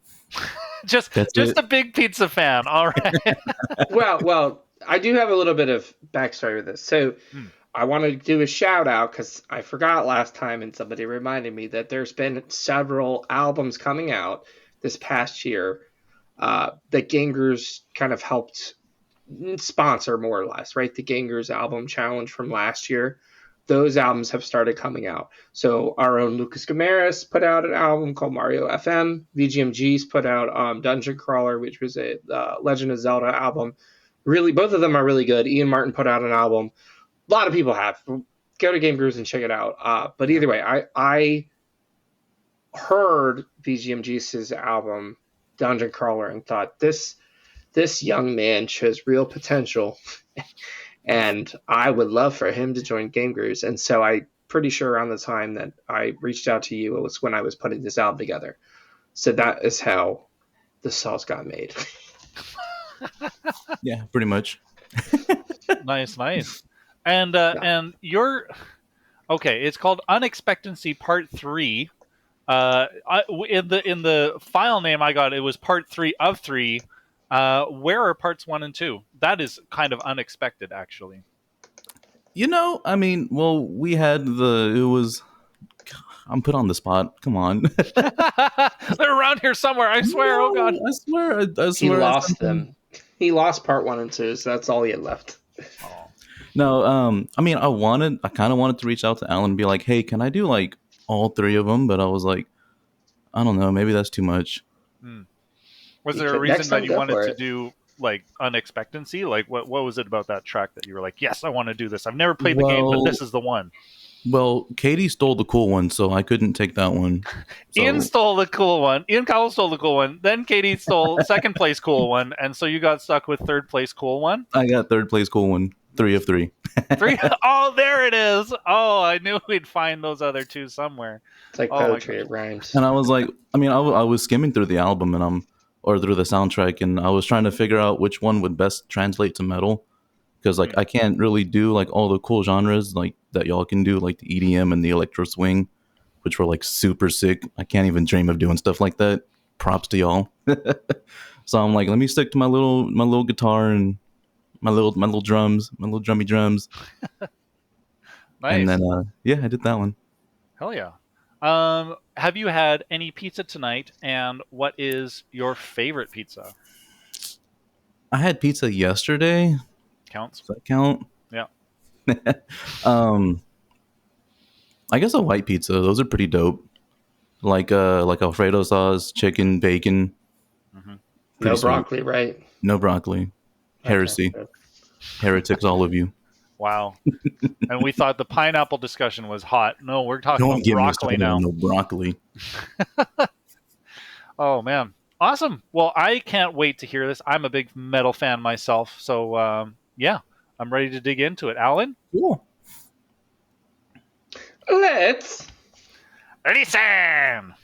just That's just it. a big pizza fan. All right. Well, I do have a little bit of backstory with this. So I want to do a shout out because I forgot last time and somebody reminded me that there's been several albums coming out this past year that GameGrooves kind of helped sponsor, more or less, right? The GameGrooves album challenge from last year. Those albums have started coming out. So our own Lucas Gamaris put out an album called Mario FM. VGMG's put out Dungeon Crawler, which was a Legend of Zelda album. Really, both of them are really good. Ian Martin put out an album. A lot of people have. Go to GameGrooves and check it out. But either way, I heard VGMG's album Dungeon Crawler and thought this young man shows real potential. And I would love for him to join GameGrooves. And so I'm pretty sure around the time that I reached out to you, it was when I was putting this album together. So that is how the sauce got made. Yeah, pretty much. Nice. And you're okay. It's called Unexpectancy Part 3. In the file name I got, it was Part 3 of 3. Where are parts 1 and 2? That is kind of unexpected, actually. I mean, well, we had I'm put on the spot. Come on. They're around here somewhere. I swear. Oh god. I swear. I He swear. lost them. He lost part 1 and 2, so that's all he had left. Oh. No, I mean, I kind of wanted to reach out to Alan and be like, hey, can I do like all 3 of them? But I was like, I don't know, maybe that's too much. Was You there a could- reason next that time you go wanted for to it. do like Unexpectancy? Like what was it about that track that you were like, yes, I want to do this? I've never played the game, but this is the one. Well, Katie stole the cool one, so I couldn't take that one. So, Ian stole the cool one. Ian Cowell stole the cool one. Then Katie stole second place cool one, and so you got stuck with third place cool one. I got third place cool one. 3 of 3. 3. Oh, there it is. Oh, I knew we'd find those other 2 somewhere. It's like Oh my poetry, gosh. it rhymes. And I was like, I mean, I was skimming through the album or through the soundtrack, and I was trying to figure out which one would best translate to metal. Because like I can't really do like all the cool genres like that y'all can do, like the EDM and the electro swing, which were like super sick. I can't even dream of doing stuff like that. Props to y'all. So I'm like, let me stick to my little guitar and my little drums, my little drummy drums. Nice. And then yeah, I did that one. Hell yeah. Have you had any pizza tonight? And what is your favorite pizza? I had pizza yesterday. Counts. Does that count? Yeah. I guess a white pizza. Those are pretty dope. Like Alfredo sauce, chicken, bacon. Mm-hmm. No Pretty broccoli, right? No broccoli. Heresy. Okay. Heretics, all of you. Wow. And we thought the pineapple discussion was hot. No, we're talking Don't about get me broccoli started now. on no broccoli. Oh man, awesome. Well, I can't wait to hear this. I'm a big metal fan myself, so yeah, I'm ready to dig into it. Alan? Cool. Let's Listen!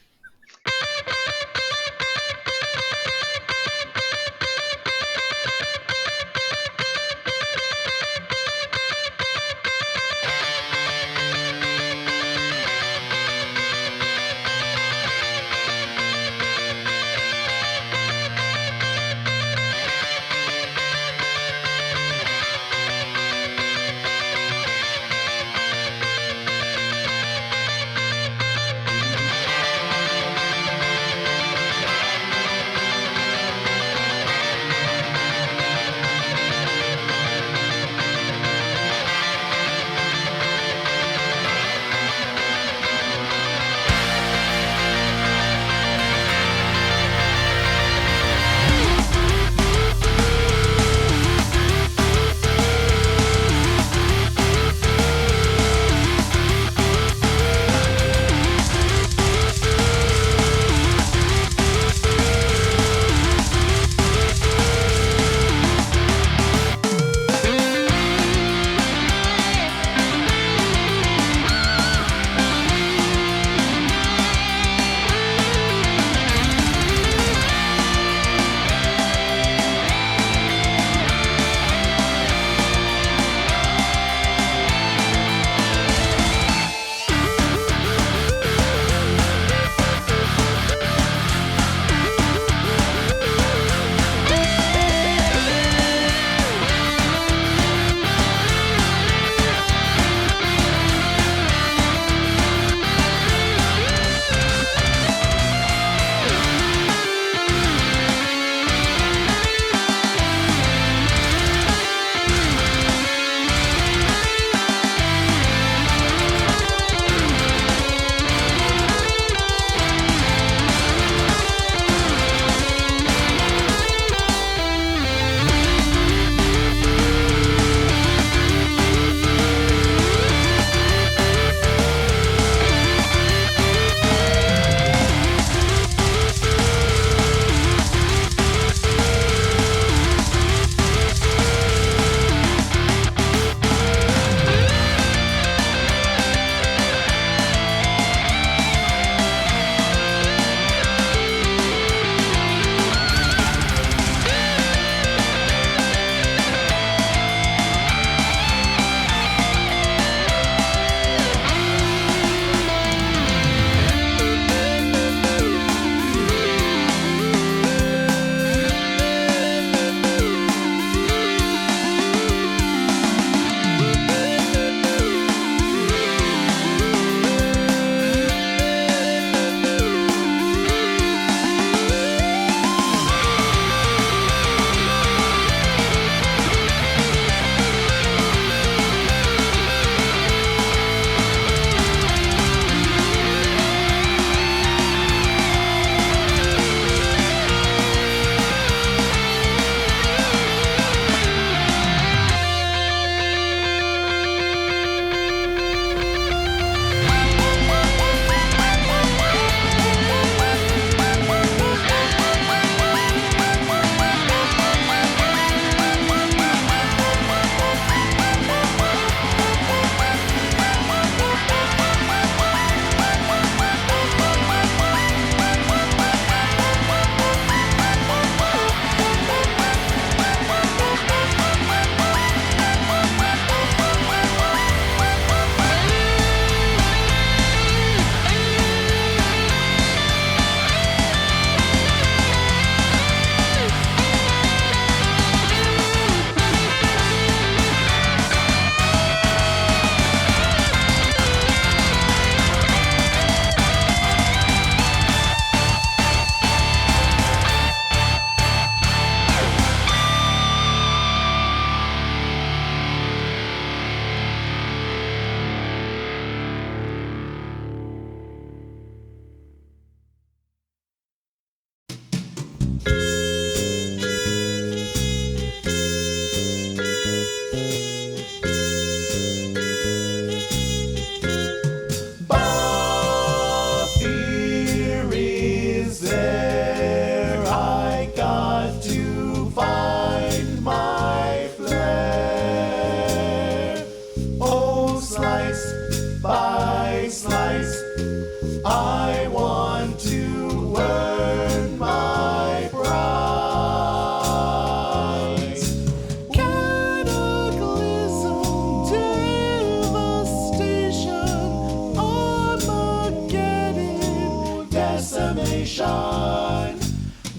inspiration.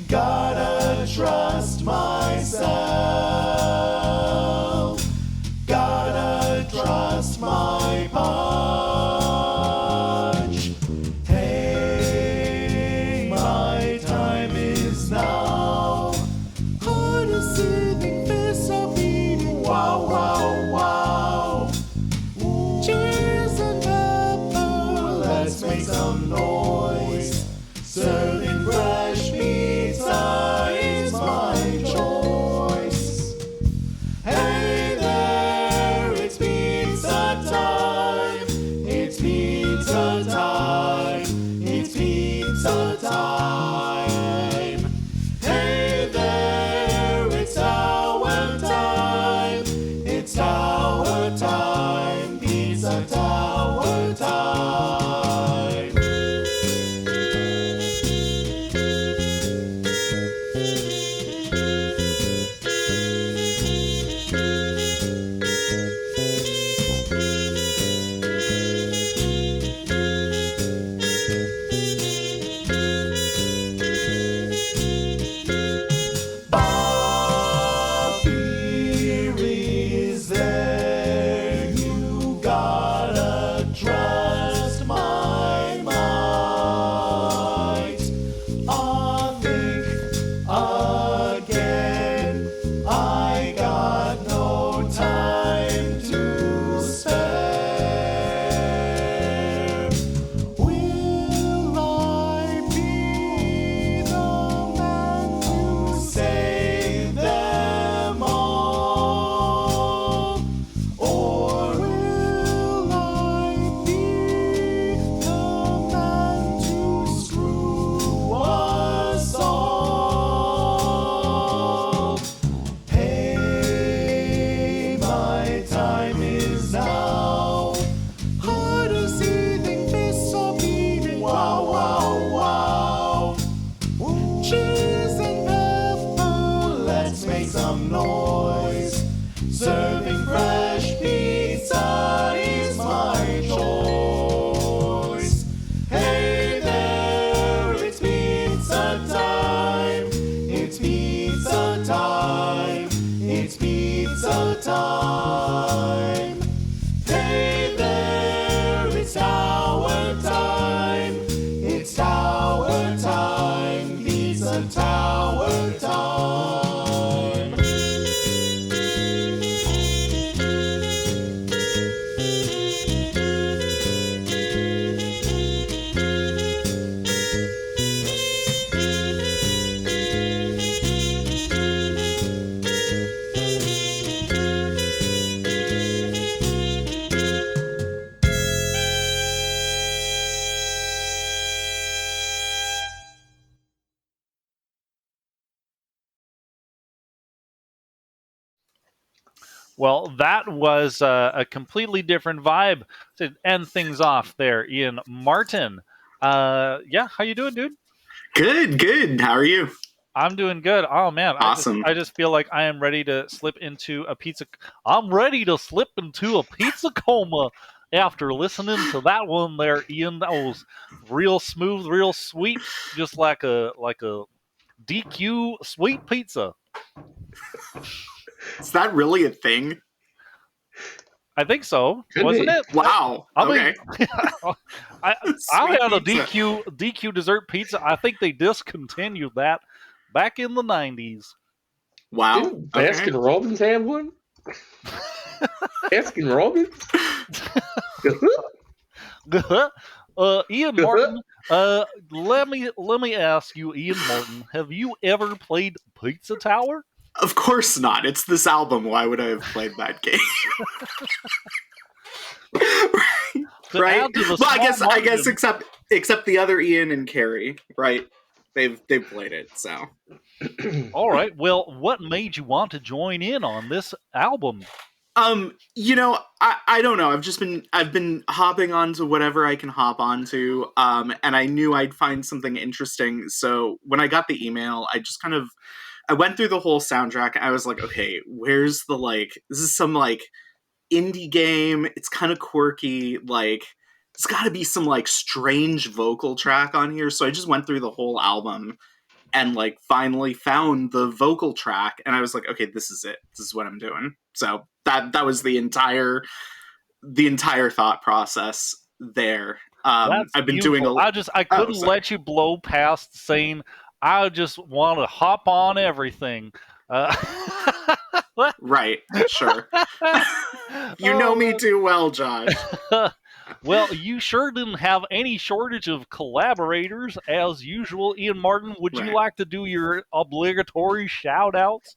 Gotta trust myself. Gotta trust my punch. Hey, my time is now. Heart is sitting, fists are beating. Wow, wow, wow. Cheers and pepper, let's make some noise. Serving fresh pizza is my choice. Hey there, it's pizza time. It's pizza time. It's pizza time. Hey there, it's our time. It's our time. Pizza Tower time. Beer is there, you gotta trust my might. I'll think again, I got no time to spare. Will I be the man to save them all? Or will I be the man to screw us all? Hey, my time is now. Heart is seething, fists are beating. Wow, wow, wow. Cheese and pepper, let's make some noise. Serving fresh pizza is my choice. Hey there, it's pizza time. It's pizza time. It's pizza time. Hey there, it's our time. It's our time. Pizza Tower time. Well, that was a completely different vibe to end things off there, Ian Martin. Yeah, how you doing, dude? Good, good. How are you? I'm doing good. Oh man, Awesome. I just feel like I am ready to slip into a pizza. I'm ready to slip into a pizza coma after listening to that one there, Ian. That was real smooth, real sweet, just like a DQ sweet pizza. Is that really a thing? I think so, Could wasn't be. it? Wow. I mean, Okay. I Sweet had a pizza. DQ dessert pizza. I think they discontinued that back in the 90s. Wow. Didn't Okay. Baskin Robbins have one? Baskin Robbins? Ian Martin, let me ask you, Ian Martin, have you ever played Pizza Tower? Of course not. It's this album. Why would I have played that game? To right? add to the Well, I small guess margin- except the other Ian and Carrie, right? They've played it, so. All right. Well, what made you want to join in on this album? I don't know. I've been hopping onto whatever I can hop onto, and I knew I'd find something interesting. So when I got the email, I went through the whole soundtrack. I was like, okay, where's this is some indie game. It's kind of quirky. there's got to be some like strange vocal track on here. So I just went through the whole album and like finally found the vocal track, and I was like, okay, this is it. This is what I'm doing. So that was the entire thought process there. That's I've been doing beautiful. I couldn't sorry. let you blow past saying I just want to hop on everything. Right, sure. You know Oh, me man. too well, Josh. Well, you sure didn't have any shortage of collaborators as usual. Ian Martin, would you Right. like to do your obligatory shout outs?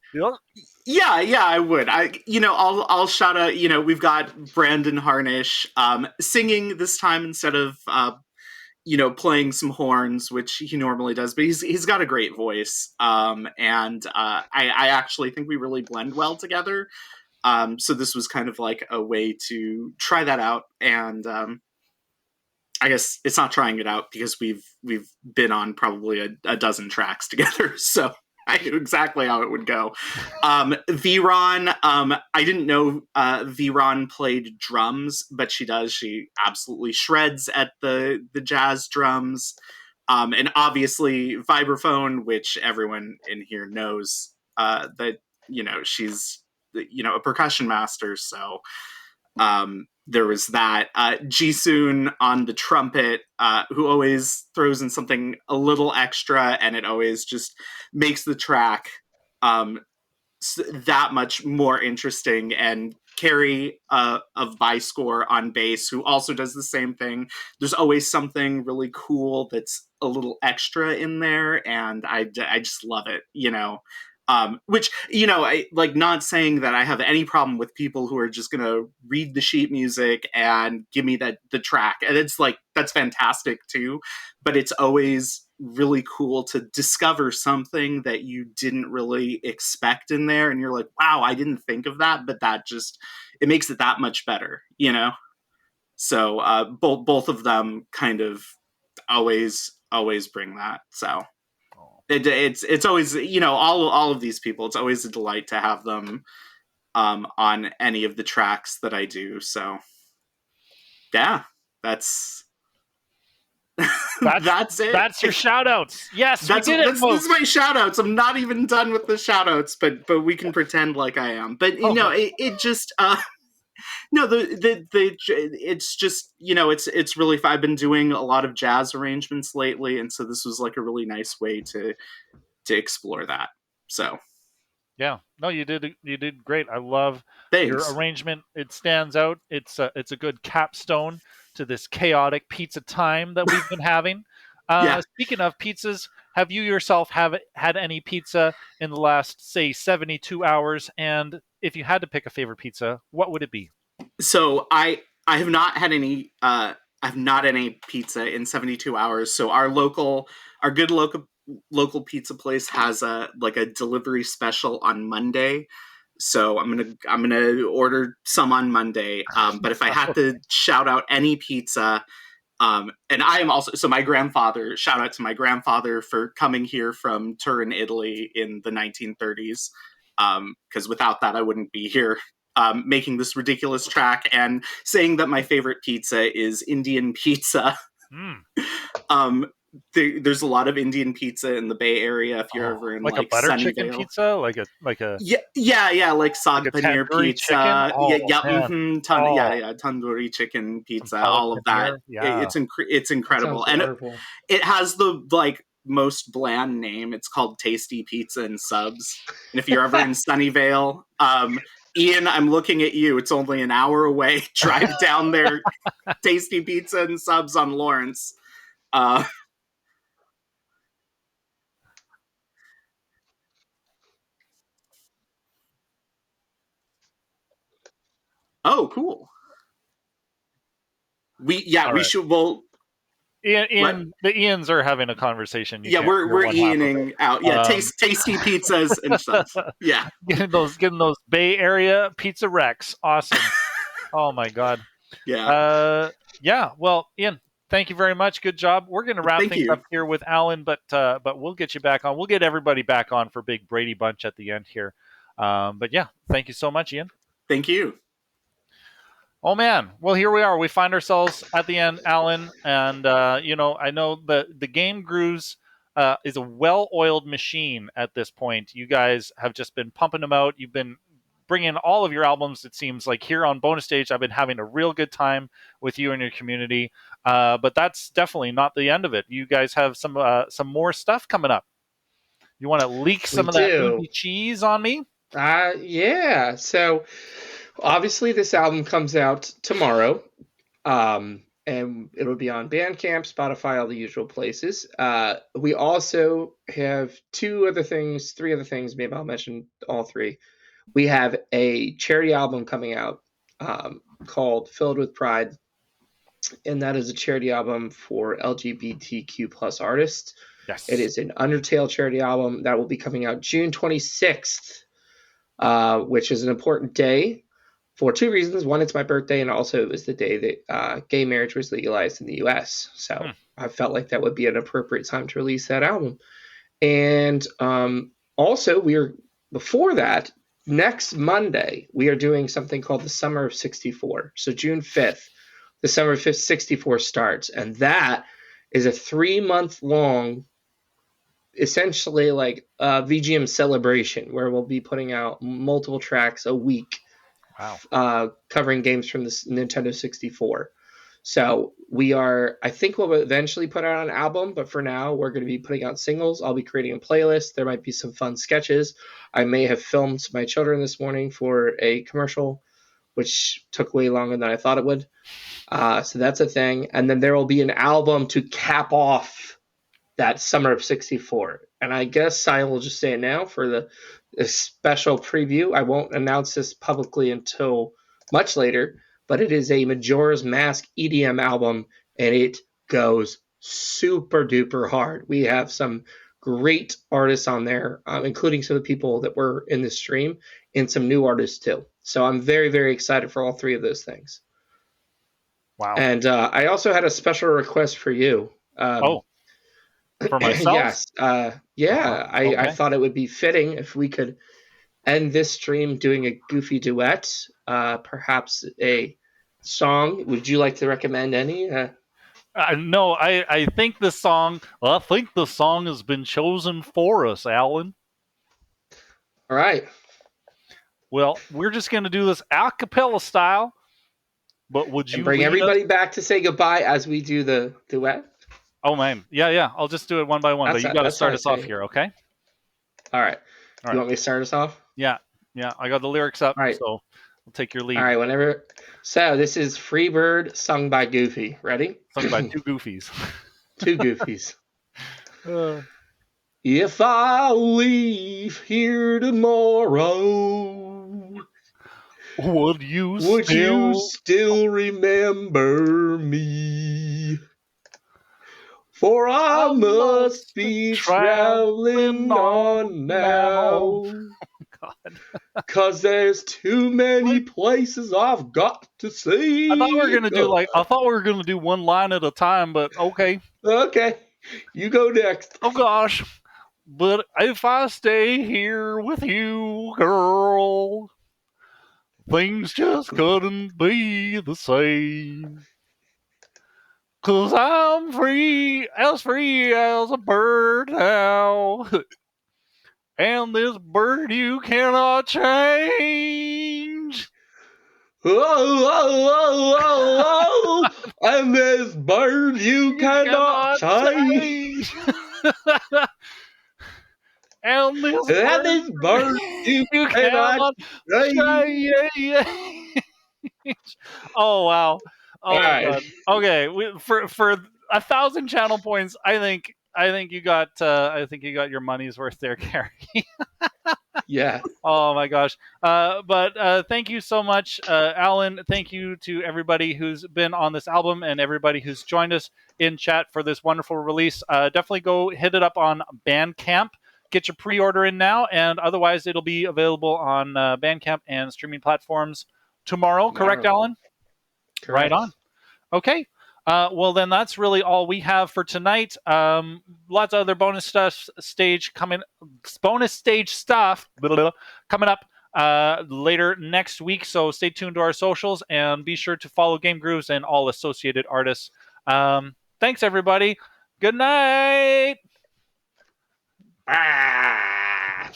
Yeah, I would. I'll shout out. We've got Brandon Harnish singing this time instead of playing some horns, which he normally does. But he's got a great voice, and I actually think we really blend well together. So this was kind of like a way to try that out, and I guess it's not trying it out because we've been on probably a dozen tracks together, so I knew exactly how it would go. Viron, I didn't know Viron played drums, but she does. She absolutely shreds at the jazz drums. And obviously vibraphone, which everyone in here knows that she's a percussion master, so there was that. Jisoon on the trumpet, who always throws in something a little extra, and it always just makes the track that much more interesting. And Carrie of Byscore on bass, who also does the same thing. There's always something really cool that's a little extra in there, and I just love it, which, I like, not saying that I have any problem with people who are just gonna read the sheet music and give me the track, and it's like, that's fantastic too, but it's always really cool to discover something that you didn't really expect in there, and you're like, wow, I didn't think of that, but that just, it makes it that much better, so both of them kind of always bring that. So it's always, all of these people, it's always a delight to have them on any of the tracks that I do. So yeah, that's that's it. That's your shout outs. Yes, we did it, This folks. is my shout outs. I'm not even done with the shout outs, but we can pretend like I am. But it just no, it's just, it's really fun. I've been doing a lot of jazz arrangements lately, and so this was like a really nice way to explore that. So Yeah, no, you did great. I love your thanks. arrangement. It stands out. It's a good capstone to this chaotic pizza time that we've been having. Yeah. Speaking of pizzas, have you yourself had any pizza in the last, say, 72 hours? And if you had to pick a favorite pizza, what would it be? So I have not had any pizza in 72 hours. So our good local pizza place has a delivery special on Monday. So I'm gonna order some on Monday. But if I had to shout out any pizza, and I am also, so shout out to my grandfather for coming here from Turin, Italy in the 1930s. Because without that, I wouldn't be here making this ridiculous track and saying that my favorite pizza is Indian pizza. There's a lot of Indian pizza in the Bay Area if you're ever in like a butter Sunnyvale. chicken pizza, like a like saag like a paneer tandoori pizza. chicken? Oh, man. Tandoori chicken pizza, Palak all of that. paneer? Yeah. It's incredible, Sounds and wonderful. it has the most bland name. It's called Tasty Pizza and Subs. And if you're ever in Sunnyvale, Ian, I'm looking at you. It's only an hour away. Drive down there. Tasty Pizza and Subs on Lawrence. Oh, cool. We right. should. Well, Ian, the Ians are having a conversation. We're Ianing out. Yeah, tasty pizzas and stuff. Yeah, getting those Bay Area pizza wrecks. Awesome. Oh my god. Yeah. Yeah. Well, Ian, thank you very much. Good job. We're going to wrap Thank things you. up here with Alan, but we'll get you back on. We'll get everybody back on for Big Brady Bunch at the end here. But yeah, thank you so much, Ian. Thank you. Oh man, well here we are. We find ourselves at the end, Alan, and I know the Game Grooves is a well-oiled machine at this point. You guys have just been pumping them out. You've been bringing all of your albums. It seems like here on Bonus Stage, I've been having a real good time with you and your community. But that's definitely not the end of it. You guys have some more stuff coming up. You want to leak We some of that do. booty cheese on me? Yeah. So obviously this album comes out tomorrow. And it'll be on Bandcamp, Spotify, all the usual places. We also have three other things. Maybe I'll mention all three. We have a charity album coming out called Filled with Pride, and that is a charity album for LGBTQ plus artists. Yes. It is an Undertale charity album that will be coming out June 26th, which is an important day for two reasons. One, it's my birthday, and also it was the day that gay marriage was legalized in the U.S. So I felt like that would be an appropriate time to release that album. And also, before that, next Monday, we are doing something called the Summer of 64. So June 5th, the Summer of 64 starts, and that is a 3-month long, essentially like VGM celebration, where we'll be putting out multiple tracks a week. Wow. Covering games from the Nintendo 64. So I think we'll eventually put out an album, but for now we're going to be putting out singles. I'll be creating a playlist. There might be some fun sketches. I may have filmed my children this morning for a commercial, which took way longer than I thought it would. So that's a thing. And then there will be an album to cap off that Summer of 64. And I guess I will just say it now for the special preview. I won't announce this publicly until much later, but it is a Majora's Mask EDM album, and it goes super duper hard. We have some great artists on there, including some of the people that were in the stream, and some new artists too. So I'm very, very excited for all three of those things. Wow. And I also had a special request for you. For myself? Yes. Okay. I thought it would be fitting if we could end this stream doing a goofy duet, perhaps a song. Would you like to recommend any? No, I think the song has been chosen for us, Alan. All right. Well, we're just going to do this a cappella style. But would you bring everybody back to say goodbye as we do the duet? Oh man, yeah. I'll just do it one by one, but you got to start us off here, okay? All right. You want me to start us off? Yeah. I got the lyrics up, all right. So I'll take your lead. All right, whenever. So this is Freebird, sung by Goofy. Ready? Sung by two goofies. Two goofies. If I leave here tomorrow, would you still remember me? For I must be traveling on now. God. 'Cause there's too many places I've got to see. I thought we were gonna do one line at a time, but okay. Okay. You go next. Oh gosh. But if I stay here with you, girl, things just couldn't be the same. 'Cause I'm free as a bird now. And this bird you cannot change. Oh. And this bird you cannot change. And this bird you cannot change. Oh wow. Oh all my right. God. Okay, for 1,000 channel points, I think you got your money's worth there, Gary. Yeah. Oh my gosh. But thank you so much, Alan. Thank you to everybody who's been on this album and everybody who's joined us in chat for this wonderful release. Definitely go hit it up on Bandcamp. Get your pre-order in now, and otherwise it'll be available on Bandcamp and streaming platforms tomorrow. Correct, Alan? Correct. Right on. Okay. Well, then that's really all we have for tonight. Lots of other bonus stage stuff coming up. later next week. So stay tuned to our socials and be sure to follow GameGrooves and all associated artists. Thanks, everybody. Good night.